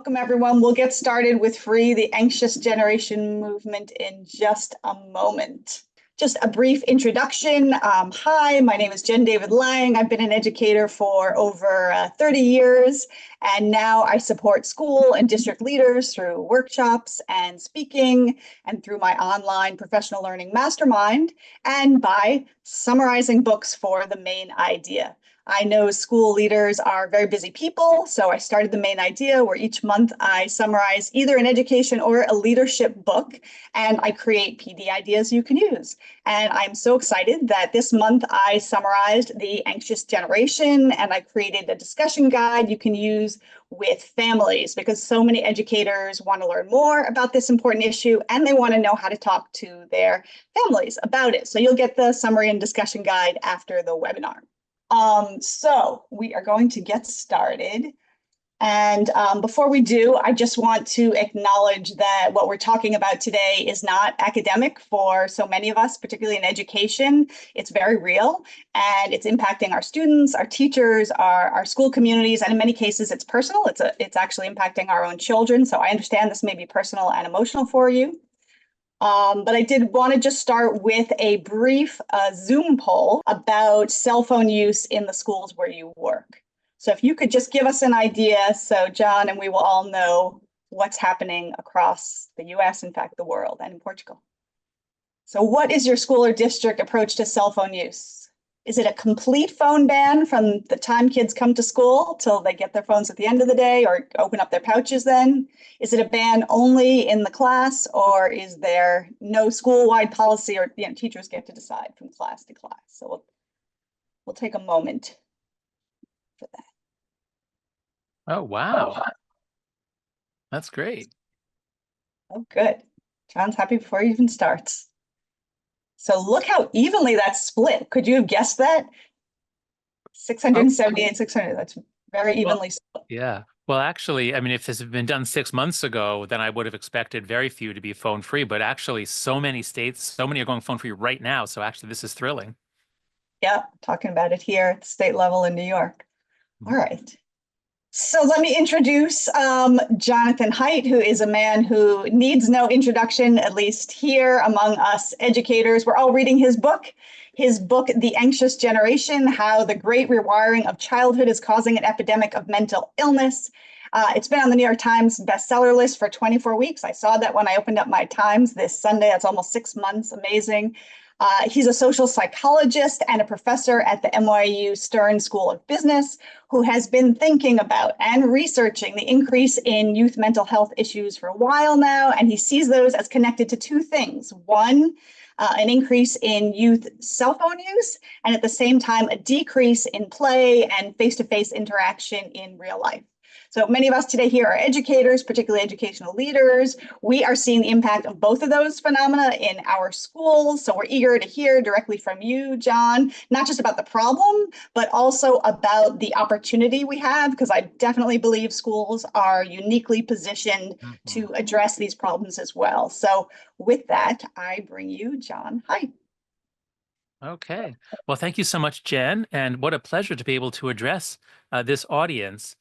Welcome, everyone. We'll get started with Free the Anxious Generation movement in just a moment. Just a brief introduction. Hi, my name is Jenn David Lang. I've been an educator for over 30 years, and now I support school and district leaders through workshops and speaking, and through my online professional learning mastermind, and by summarizing books for the main idea. I know school leaders are very busy people, so I started the main idea where each month I summarize either an education or a leadership book, and I create PD ideas you can use. And I'm so excited that this month I summarized The Anxious Generation, and I created a discussion guide you can use with families, because so many educators want to learn more about this important issue, and they want to know how to talk to their families about it. So you'll get the summary and discussion guide after the webinar. So we are going to get started. And before we do, I just want to acknowledge that what we're talking about today is not academic for so many of us, particularly in education. It's very real, and it's impacting our students, our teachers, our school communities, and in many cases it's personal. It's actually impacting our own children. So I understand this may be personal and emotional for you. But I did want to just start with a brief Zoom poll about cell phone use in the schools where you work. So if you could just give us an idea, so John and we will all know what's happening across the US, in fact, the world, and in Portugal. So what is your school or district approach to cell phone use? Is it a complete phone ban from the time kids come to school till they get their phones at the end of the day or open up their pouches then? Is it a ban only in the class, or is there no school-wide policy, or teachers get to decide from class to class? So we'll take a moment for that. Oh, wow. That's great. Oh, good. John's happy before he even starts. So look how evenly that's split. Could you have guessed that? 678, 600, that's very evenly split. Yeah. Well, actually, I mean, if this had been done 6 months ago, then I would have expected very few to be phone free. But actually, so many states, so many are going phone free right now. So actually, this is thrilling. Yeah, talking about it here at the state level in New York. All right. So let me introduce Jonathan Haidt, who is a man who needs no introduction, at least here among us educators. We're all reading his book, The Anxious Generation: How the Great Rewiring of Childhood is Causing an Epidemic of Mental Illness. It's been on the New York Times bestseller list for 24 weeks. I saw that when I opened up my Times this Sunday. That's almost 6 months. Amazing. He's a social psychologist and a professor at the NYU Stern School of Business, who has been thinking about and researching the increase in youth mental health issues for a while now, and he sees those as connected to two things. One, an increase in youth cell phone use, and at the same time, a decrease in play and face-to-face interaction in real life. So many of us today here are educators, particularly educational leaders. We are seeing the impact of both of those phenomena in our schools. So we're eager to hear directly from you, John, not just about the problem, but also about the opportunity we have, because I definitely believe schools are uniquely positioned to address these problems as well. So with that, I bring you John Haidt. Okay. Well, thank you so much, Jen. And what a pleasure to be able to address this audience.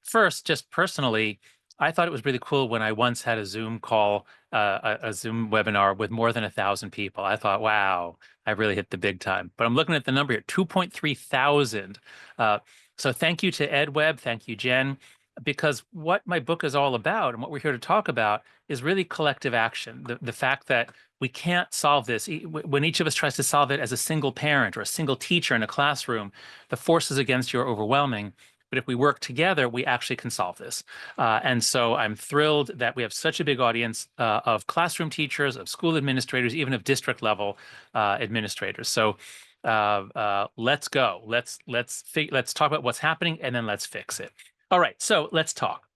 First, just personally, I thought it was really cool when I once had a Zoom call, a Zoom webinar with more than 1,000 people. I thought, wow, I really hit the big time. But I'm looking at the number here, 2.3 thousand. So thank you to EdWeb. Thank you, Jen, because what my book is all about and what we're here to talk about is really collective action. The fact that we can't solve this. When each of us tries to solve it as a single parent or a single teacher in a classroom, the forces against you are overwhelming. But if we work together, we actually can solve this. And so I'm thrilled that we have such a big audience of classroom teachers, of school administrators, even of district level administrators. So let's go. Let's talk about what's happening, and then let's fix it. All right, so let's talk.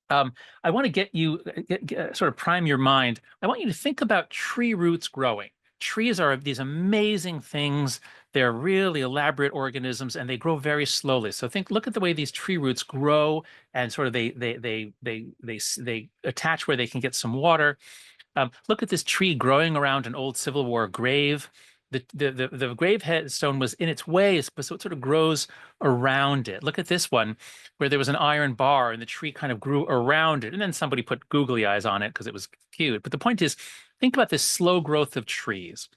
I want to get you sort of prime your mind. I want you to think about tree roots growing. Trees are these amazing things. They're really elaborate organisms, and they grow very slowly. So look at the way these tree roots grow, and sort of they attach where they can get some water. Look at this tree growing around an old Civil War grave. the grave headstone was in its way, so it sort of grows around it. Look at this one, where there was an iron bar and the tree kind of grew around it, and then somebody put googly eyes on it because it was cute. But the point is, think about this slow growth of trees.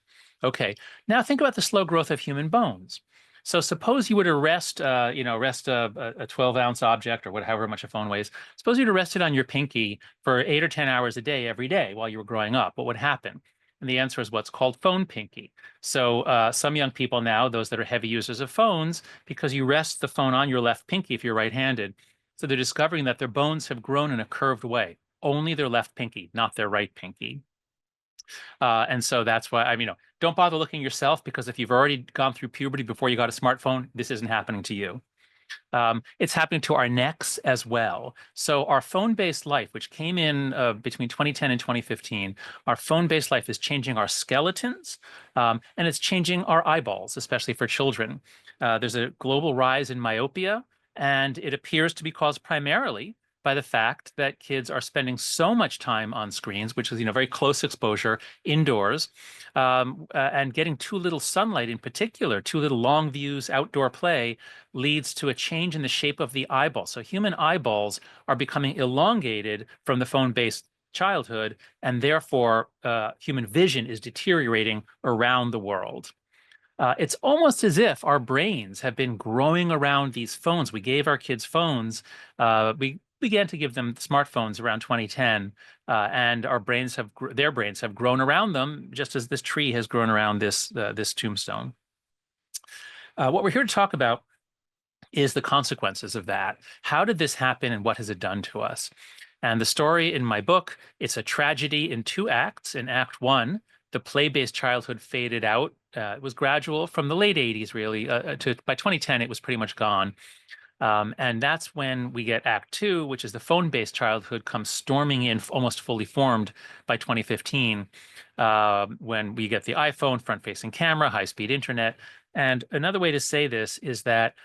Okay, now think about the slow growth of human bones. So suppose you were to rest, rest a 12-ounce object or whatever much a phone weighs. Suppose you were to rest it on your pinky for 8 or 10 hours a day every day while you were growing up. What would happen? And the answer is what's called phone pinky. So some young people now, those that are heavy users of phones, because you rest the phone on your left pinky if you're right-handed, so they're discovering that their bones have grown in a curved way. Only their left pinky, not their right pinky. And so that's why don't bother looking yourself, because if you've already gone through puberty before you got a smartphone, this isn't happening to you. It's happening to our necks as well. So our phone-based life, which came in between 2010 and 2015, our phone-based life is changing our skeletons, and it's changing our eyeballs, especially for children. There's a global rise in myopia, and it appears to be caused primarily by the fact that kids are spending so much time on screens, which is very close exposure indoors, and getting too little sunlight in particular, too little long views, outdoor play, leads to a change in the shape of the eyeball. So human eyeballs are becoming elongated from the phone-based childhood, and therefore human vision is deteriorating around the world. It's almost as if our brains have been growing around these phones. We gave our kids phones. We began to give them smartphones around 2010, and their brains have grown around them, just as this tree has grown around this tombstone. What we're here to talk about is the consequences of that. How did this happen, and what has it done to us? And the story in my book, it's a tragedy in 2 acts. In Act 1, the play-based childhood faded out. It was gradual from the late 80s, really, to by 2010, it was pretty much gone. And that's when we get Act 2, which is the phone-based childhood comes storming in, almost fully formed by 2015, when we get the iPhone, front-facing camera, high-speed internet. And another way to say this is that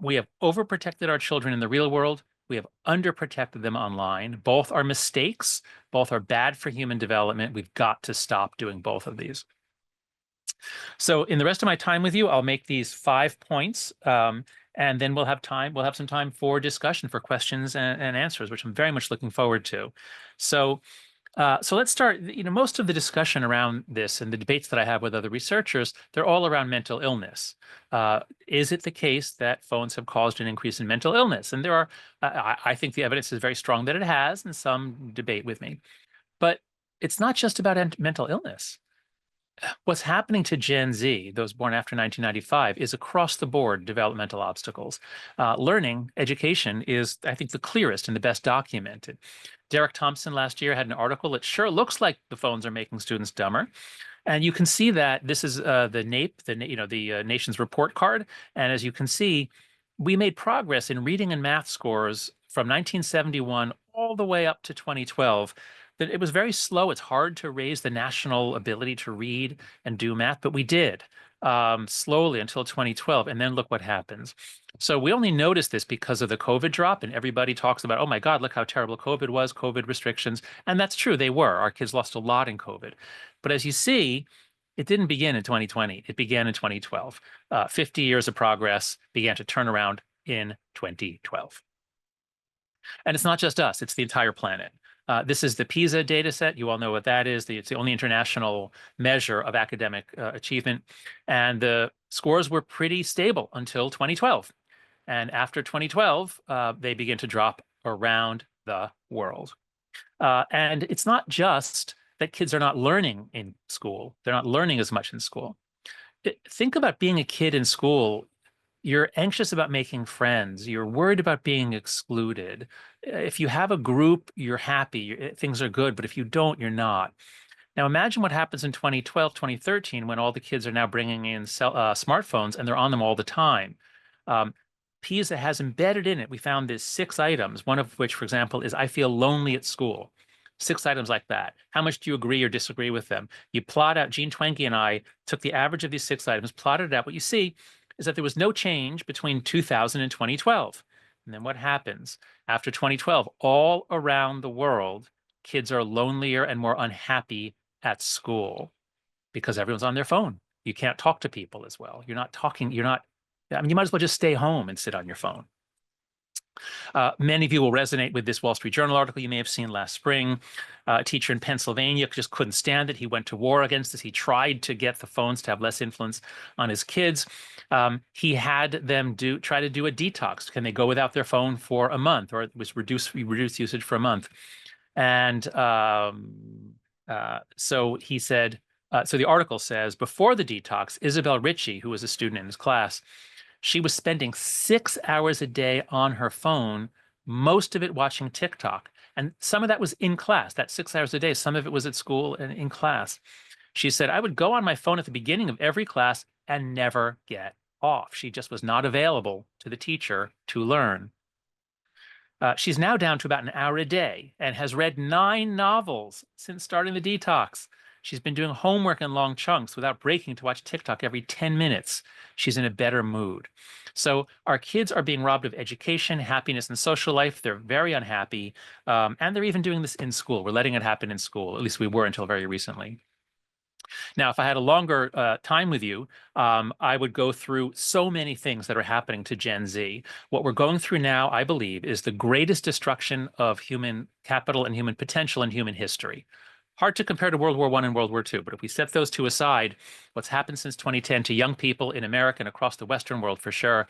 we have overprotected our children in the real world. We have underprotected them online. Both are mistakes. Both are bad for human development. We've got to stop doing both of these. So in the rest of my time with you, I'll make these 5 points, and then we'll have some time for discussion, for questions and answers, which I'm very much looking forward to. So let's start. Most of the discussion around this and the debates that I have with other researchers, they're all around mental illness. Is it the case that phones have caused an increase in mental illness? And there are, I think the evidence is very strong that it has, and some debate with me. But it's not just about mental illness. What's happening to Gen Z, those born after 1995, is across the board developmental obstacles. Learning, education is, I think, the clearest and the best documented. Derek Thompson last year had an article that sure looks like the phones are making students dumber. And you can see that this is the NAEP, the nation's report card. And as you can see, we made progress in reading and math scores from 1971 all the way up to 2012. That it was very slow. It's hard to raise the national ability to read and do math, but we did slowly until 2012. And then look what happens. So we only noticed this because of the COVID drop, and everybody talks about, oh my God, look how terrible COVID was, COVID restrictions. And that's true, they were. Our kids lost a lot in COVID. But as you see, it didn't begin in 2020. It began in 2012. 50 years of progress began to turn around in 2012. And it's not just us, it's the entire planet. This is the PISA data set. You all know what that is. It's the only international measure of academic achievement. And the scores were pretty stable until 2012. And after 2012, they begin to drop around the world. And it's not just that kids are not learning in school. They're not learning as much in school. Think about being a kid in school. You're anxious about making friends. You're worried about being excluded. If you have a group, you're happy. Things are good. But if you don't, you're not. Now, imagine what happens in 2012, 2013, when all the kids are now bringing in smartphones and they're on them all the time. PISA has embedded in it, we found these 6 items, one of which, for example, is I feel lonely at school. 6 items like that. How much do you agree or disagree with them? You plot out, Jean Twenge and I took the average of these 6 items, plotted it out. What you see is that there was no change between 2000 and 2012. And then what happens? After 2012, all around the world, kids are lonelier and more unhappy at school because everyone's on their phone. You can't talk to people as well. You're not talking, I mean, you might as well just stay home and sit on your phone. Many of you will resonate with this Wall Street Journal article you may have seen last spring. A teacher in Pennsylvania just couldn't stand it. He went to war against this. He tried to get the phones to have less influence on his kids. He had them try to do a detox. Can they go without their phone for a month, or it was reduced usage for a month? And so he said, so the article says, before the detox, Isabel Ritchie, who was a student in his class, she was spending 6 hours a day on her phone, most of it watching TikTok. And some of that was in class, that 6 hours a day. Some of it was at school and in class. She said, I would go on my phone at the beginning of every class and never get off. She just was not available to the teacher to learn. She's now down to about an hour a day and has read 9 novels since starting the detox. She's been doing homework in long chunks without breaking to watch TikTok every 10 minutes. She's in a better mood. So our kids are being robbed of education, happiness, and social life. They're very unhappy. And they're even doing this in school. We're letting it happen in school. At least we were until very recently. Now, if I had a longer time with you, I would go through so many things that are happening to Gen Z. What we're going through now, I believe, is the greatest destruction of human capital and human potential in human history. Hard to compare to World War I and World War II, but if we set those two aside, what's happened since 2010 to young people in America and across the Western world for sure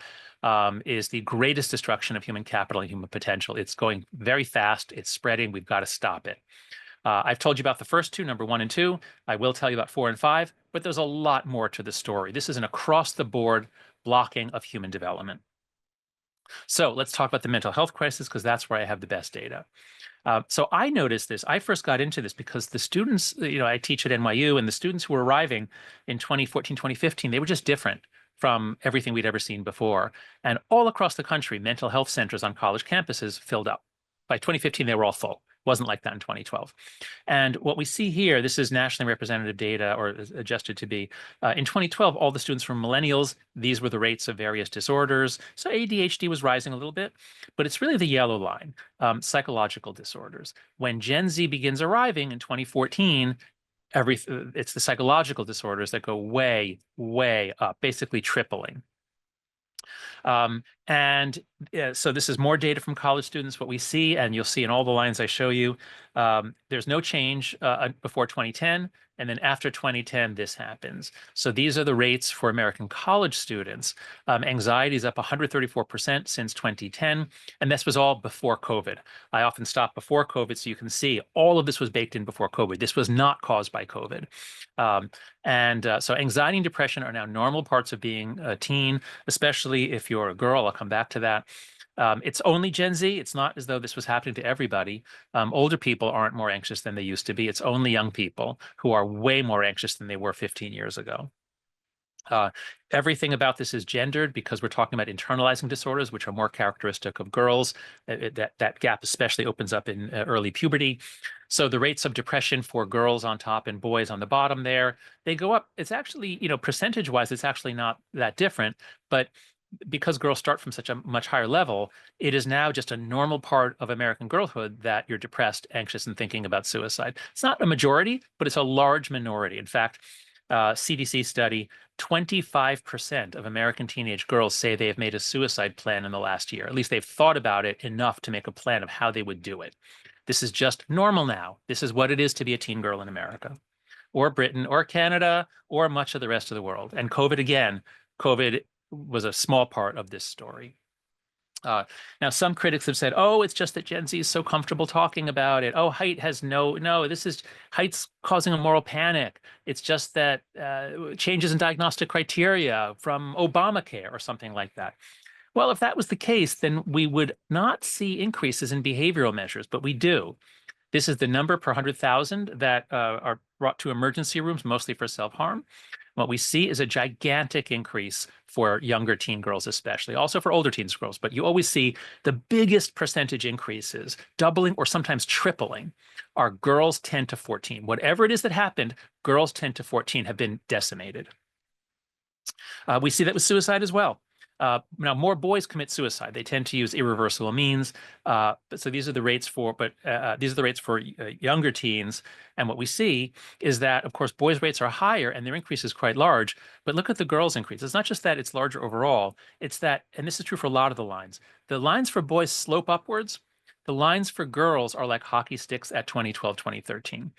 is the greatest destruction of human capital and human potential. It's going very fast. It's spreading. We've got to stop it. I've told you about the first two, number 1 and 2. I will tell you about 4 and 5, but there's a lot more to the story. This is an across-the-board blocking of human development. So let's talk about the mental health crisis, because that's where I have the best data. So I noticed this. I first got into this because the students, I teach at NYU, and the students who were arriving in 2014, 2015, they were just different from everything we'd ever seen before. And all across the country, mental health centers on college campuses filled up. By 2015, they were all full. Wasn't like that in 2012. And what we see here, this is nationally representative data, or adjusted to be. In 2012, all the students were millennials. These were the rates of various disorders. So ADHD was rising a little bit, but it's really the yellow line, psychological disorders. When Gen Z begins arriving in 2014, it's the psychological disorders that go way, way up, basically tripling. So this is more data from college students. What we see, and you'll see in all the lines I show you, there's no change before 2010. And then after 2010, this happens. So these are the rates for American college students. Anxiety is up 134% since 2010. And this was all before COVID. I often stop before COVID so you can see all of this was baked in before COVID. This was not caused by COVID. So anxiety and depression are now normal parts of being a teen, especially if you're a girl. I'll come back to that. It's only Gen Z. It's not as though this was happening to everybody. Older people aren't more anxious than they used to be. It's only young people who are way more anxious than they were 15 years ago. Everything about this is gendered because we're talking about internalizing disorders, which are more characteristic of girls. That gap especially opens up in early puberty. So the rates of depression for girls on top and boys on the bottom there, they go up. It's actually, percentage-wise, it's actually not that different, but because girls start from such a much higher level, it is now just a normal part of American girlhood that you're depressed, anxious, and thinking about suicide. It's not a majority, but it's a large minority. In fact, CDC study, 25% of American teenage girls say they have made a suicide plan in the last year. At least they've thought about it enough to make a plan of how they would do it. This is just normal now. This is what it is to be a teen girl in America, or Britain, or Canada, or much of the rest of the world. And COVID was a small part of this story. Now, some critics have said, oh, it's just that Gen Z is so comfortable talking about it. Oh, Haidt has Haidt's causing a moral panic. It's just that changes in diagnostic criteria from Obamacare or something like that. Well, if that was the case, then we would not see increases in behavioral measures, but we do. This is the number per 100,000 that are brought to emergency rooms, mostly for self-harm. What we see is a gigantic increase for younger teen girls, especially, also for older teen girls. But you always see the biggest percentage increases, doubling or sometimes tripling, are girls 10 to 14. Whatever it is that happened, girls 10 to 14 have been decimated. We see that with suicide as well. Now, more boys commit suicide. They tend to use irreversible means. So these are the rates for, these are the rates for younger teens. And what we see is that, of course, boys' rates are higher and their increase is quite large. But look at the girls' increase. It's not just that it's larger overall. It's that, and this is true for a lot of the lines for boys slope upwards. The lines for girls are like hockey sticks at 2012, 2013.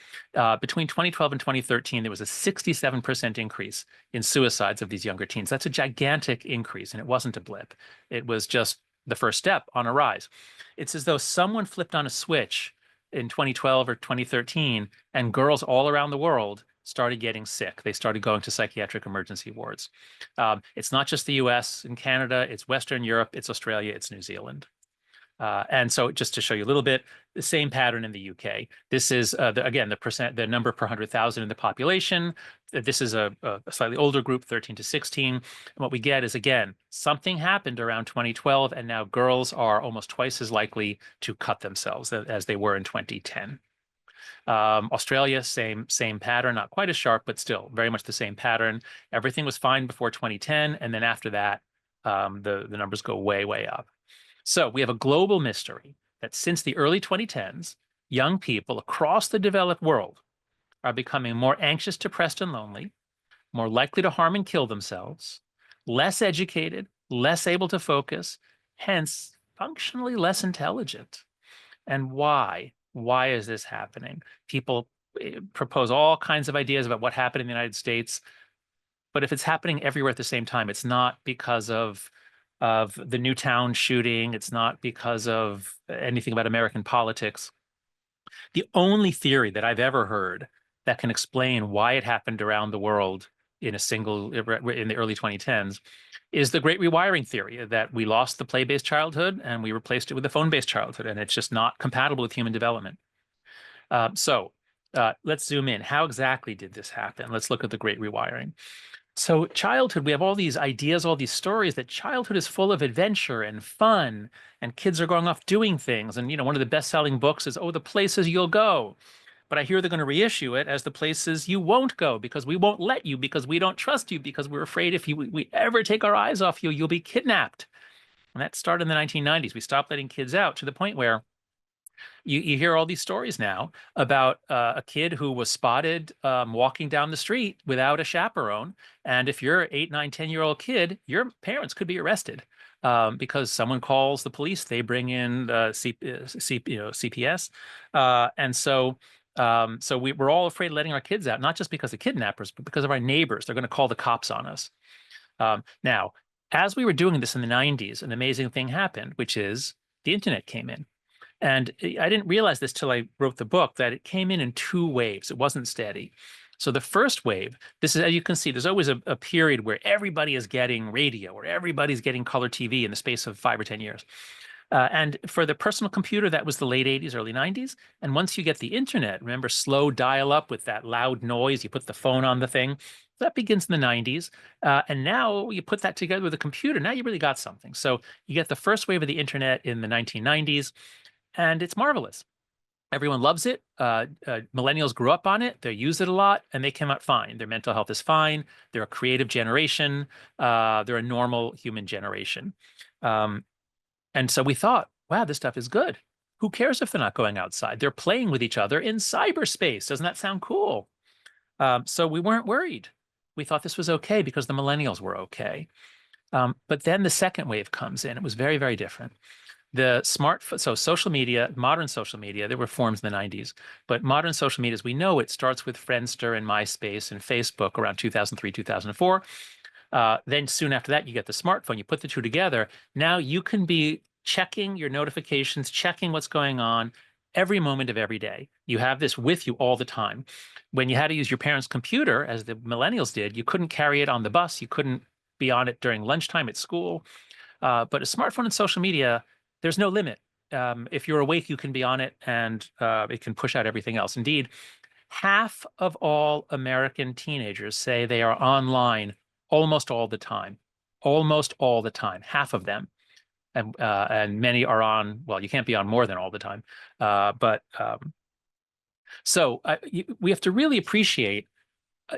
Between 2012 and 2013, there was a 67% increase in suicides of these younger teens. That's a gigantic increase, and it wasn't a blip. It was just the first step on a rise. It's as though someone flipped on a switch in 2012 or 2013, and girls all around the world started getting sick. They started going to psychiatric emergency wards. It's not just the US and Canada, it's Western Europe, it's Australia, it's New Zealand. And so just to show you a little bit, the same pattern in the UK. This is, again, the number per 100,000 in the population. This is a slightly older group, 13 to 16. And what we get is, again, something happened around 2012, and now girls are almost twice as likely to cut themselves as they were in 2010. Australia, same pattern, not quite as sharp, but still very much the same pattern. Everything was fine before 2010, and then after that, the numbers go way, way up. So we have a global mystery that since the early 2010s, young people across the developed world are becoming more anxious, depressed, and lonely, more likely to harm and kill themselves, less educated, less able to focus, hence functionally less intelligent. And why? Why is this happening? People propose all kinds of ideas about what happened in the United States, but if it's happening everywhere at the same time, it's not because of the Newtown shooting. It's not because of anything about American politics. The only theory that I've ever heard that can explain why it happened around the world in the early 2010s is the Great Rewiring theory, that we lost the play-based childhood and we replaced it with the phone-based childhood, and it's just not compatible with human development. So let's zoom in. How exactly did this happen? Let's look at the Great Rewiring. So childhood, we have all these ideas, all these stories that childhood is full of adventure and fun, and kids are going off doing things. And, one of the best-selling books is, oh, the places you'll go. But I hear they're going to reissue it as the places you won't go because we won't let you, because we don't trust you, because we're afraid if we ever take our eyes off you, you'll be kidnapped. And that started in the 1990s. We stopped letting kids out to the point where you hear all these stories now about a kid who was spotted walking down the street without a chaperone. And if you're an 8, 9, 10-year-old kid, your parents could be arrested because someone calls the police. They bring in CPS. And so we're all afraid of letting our kids out, not just because of kidnappers, but because of our neighbors. They're going to call the cops on us. Now, as we were doing this in the 90s, an amazing thing happened, which is the internet came in. And I didn't realize this till I wrote the book, that it came in 2 waves. It wasn't steady. So the first wave, this is, as you can see, there's always a period where everybody is getting radio or everybody's getting color TV in the space of 5 or 10 years. And for the personal computer, that was the late 80s, early 90s. And once you get the internet, remember slow dial-up with that loud noise, you put the phone on the thing, that begins in the 90s. And now you put that together with a computer, now you really got something. So you get the first wave of the internet in the 1990s. And it's marvelous. Everyone loves it. Millennials grew up on it. They use it a lot, and they came out fine. Their mental health is fine. They're a creative generation. They're a normal human generation. And so we thought, wow, this stuff is good. Who cares if they're not going outside? They're playing with each other in cyberspace. Doesn't that sound cool? So we weren't worried. We thought this was okay because the millennials were okay. But then the second wave comes in. It was very, very different. So social media, modern social media, there were forms in the 90s, but modern social media, as we know, it starts with Friendster and MySpace and Facebook around 2003, 2004. Then soon after that, you get the smartphone. You put the two together. Now you can be checking your notifications, checking what's going on every moment of every day. You have this with you all the time. When you had to use your parents' computer, as the millennials did, you couldn't carry it on the bus. You couldn't be on it during lunchtime at school. But a smartphone and social media, there's no limit. If you're awake, you can be on it, and it can push out everything else. Indeed, half of all American teenagers say they are online almost all the time. Almost all the time, half of them. And many are on, well, you can't be on more than all the time. So we have to really appreciate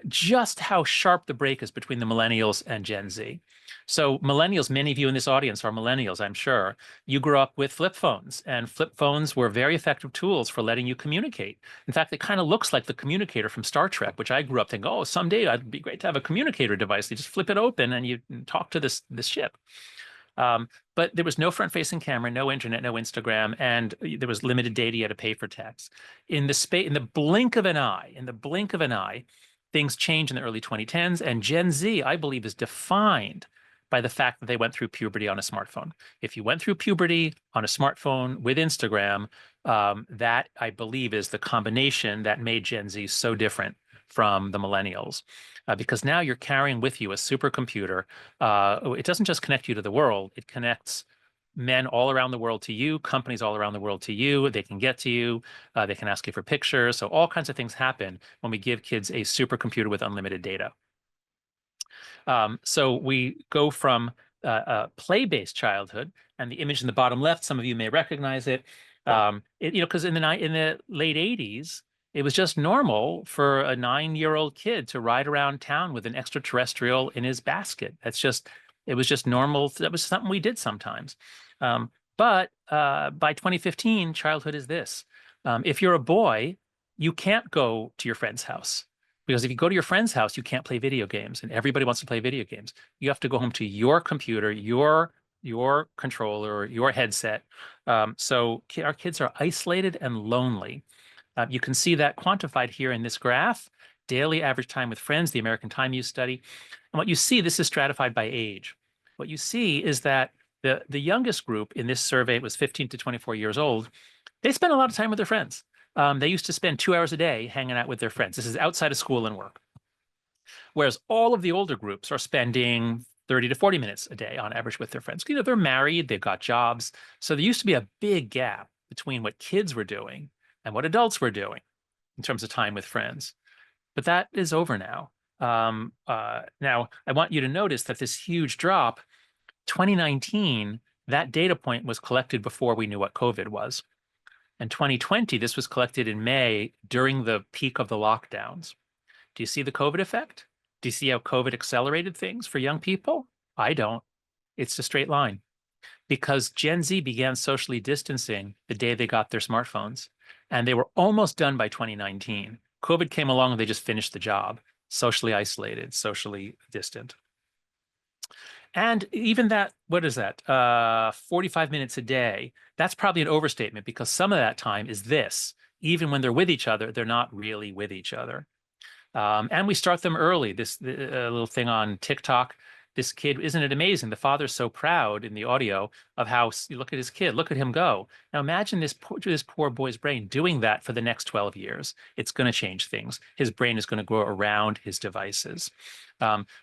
just how sharp the break is between the millennials and Gen Z. So millennials, many of you in this audience are millennials, I'm sure. You grew up with flip phones, and flip phones were very effective tools for letting you communicate. In fact, it kind of looks like the communicator from Star Trek, which I grew up thinking, oh, someday it'd be great to have a communicator device. You just flip it open and you talk to this ship. But there was no front-facing camera, no internet, no Instagram, and there was limited data. You had to pay for text. In the blink of an eye, things changed in the early 2010s, and Gen Z, I believe, is defined by the fact that they went through puberty on a smartphone. If you went through puberty on a smartphone with Instagram, that I believe is the combination that made Gen Z so different from the millennials. Because now you're carrying with you a supercomputer. It doesn't just connect you to the world, it connects men all around the world to you, companies all around the world to you. They can get to you. They can ask you for pictures. So all kinds of things happen when we give kids a supercomputer with unlimited data. So we go from a play-based childhood, and the image in the bottom left, some of you may recognize it. Because in the late 80s, it was just normal for a 9-year-old kid to ride around town with an extraterrestrial in his basket. It was just normal. That was something we did sometimes. But by 2015, childhood is this. If you're a boy, you can't go to your friend's house. Because if you go to your friend's house, you can't play video games, and everybody wants to play video games. You have to go home to your computer, your controller, your headset. So our kids are isolated and lonely. You can see that quantified here in this graph, daily average time with friends, the American Time Use Study. And what you see, this is stratified by age. What you see is that the youngest group in this survey was 15 to 24 years old. They spent a lot of time with their friends. They used to spend 2 hours a day hanging out with their friends. This is outside of school and work. Whereas all of the older groups are spending 30 to 40 minutes a day on average with their friends. They're married, they've got jobs. So there used to be a big gap between what kids were doing and what adults were doing in terms of time with friends. But that is over now. Now, I want you to notice that this huge drop, 2019, that data point was collected before we knew what COVID was. And 2020, this was collected in May during the peak of the lockdowns. Do you see the COVID effect? Do you see how COVID accelerated things for young people? I don't. It's a straight line. Because Gen Z began socially distancing the day they got their smartphones, and they were almost done by 2019. COVID came along and they just finished the job, socially isolated, socially distant. And even that, what is that? 45 minutes a day. That's probably an overstatement because some of that time is this. Even when they're with each other, they're not really with each other. And we start them early. This little thing on TikTok. This kid, isn't it amazing? The father's so proud in the audio of how, look at his kid, look at him go. Now imagine this poor boy's brain doing that for the next 12 years. It's going to change things. His brain is going to grow around his devices.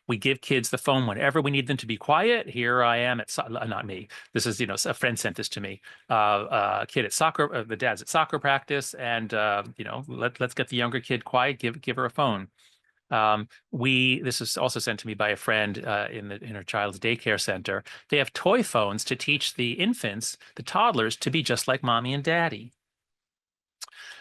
We give kids the phone whenever we need them to be quiet. Here I am at, not me. This is, a friend sent this to me. Kid at soccer, the dad's at soccer practice, and let's get the younger kid quiet. Give her a phone. This is also sent to me by a friend in her child's daycare center. They have toy phones to teach the infants, the toddlers, to be just like mommy and daddy.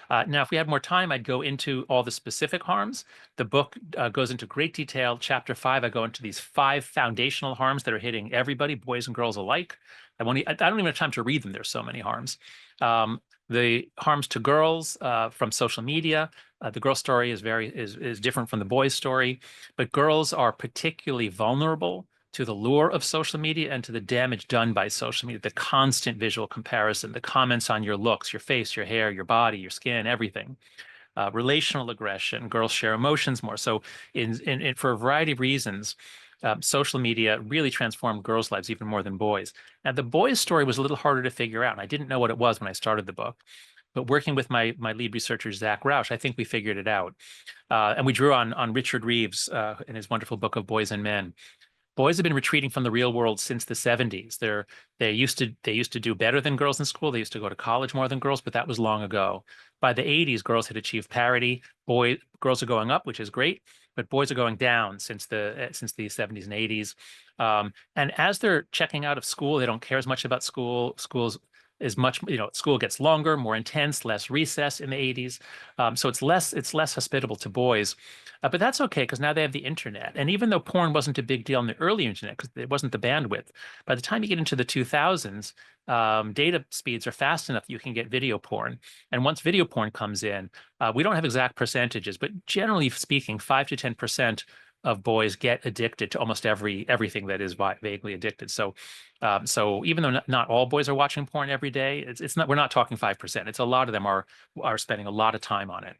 Now, if we had more time, I'd go into all the specific harms. The book goes into great detail. Chapter 5, I go into these 5 foundational harms that are hitting everybody, boys and girls alike. I don't even have time to read them. There's so many harms. The harms to girls from social media. The girl story is different from the boy's story, but girls are particularly vulnerable to the lure of social media and to the damage done by social media, the constant visual comparison, the comments on your looks, your face, your hair, your body, your skin, everything. Relational aggression, girls share emotions more. So for a variety of reasons, social media really transformed girls' lives even more than boys. Now, the boys' story was a little harder to figure out, and I didn't know what it was when I started the book. But working with my lead researcher, Zach Roush, I think we figured it out. And we drew on Richard Reeves in his wonderful book of Boys and Men. Boys have been retreating from the real world since the 70s. They used to do better than girls in school. They used to go to college more than girls, but that was long ago. By the 80s, girls had achieved parity. Girls are going up, which is great, but boys are going down since the 70s and 80s. And as they're checking out of school, they don't care as much about school. Schools is much, school gets longer, more intense, less recess in the 80s. So it's less hospitable to boys. But that's okay because now they have the internet. And even though porn wasn't a big deal in the early internet because it wasn't the bandwidth, by the time you get into the 2000s, data speeds are fast enough that you can get video porn. And once video porn comes in, we don't have exact percentages, but generally speaking, 5 to 10% of boys get addicted to almost everything that is vaguely addicted. So even though not all boys are watching porn every day, it's not, we're not talking 5%. It's a lot of them are spending a lot of time on it.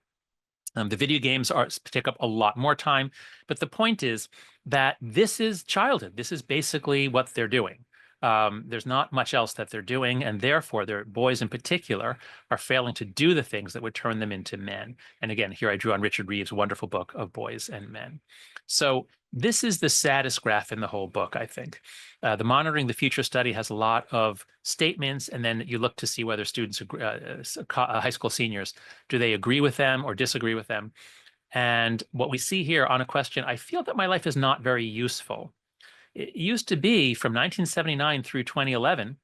The video games take up a lot more time, but the point is that this is childhood. This is basically what they're doing. There's not much else that they're doing, and therefore, their boys in particular are failing to do the things that would turn them into men. And again, here I drew on Richard Reeves' wonderful book of Boys and Men. So this is the saddest graph in the whole book, I think. The Monitoring the Future study has a lot of statements, and then you look to see whether students, high school seniors, do they agree with them or disagree with them? And what we see here on a question, I feel that my life is not very useful. It used to be from 1979 through 2011,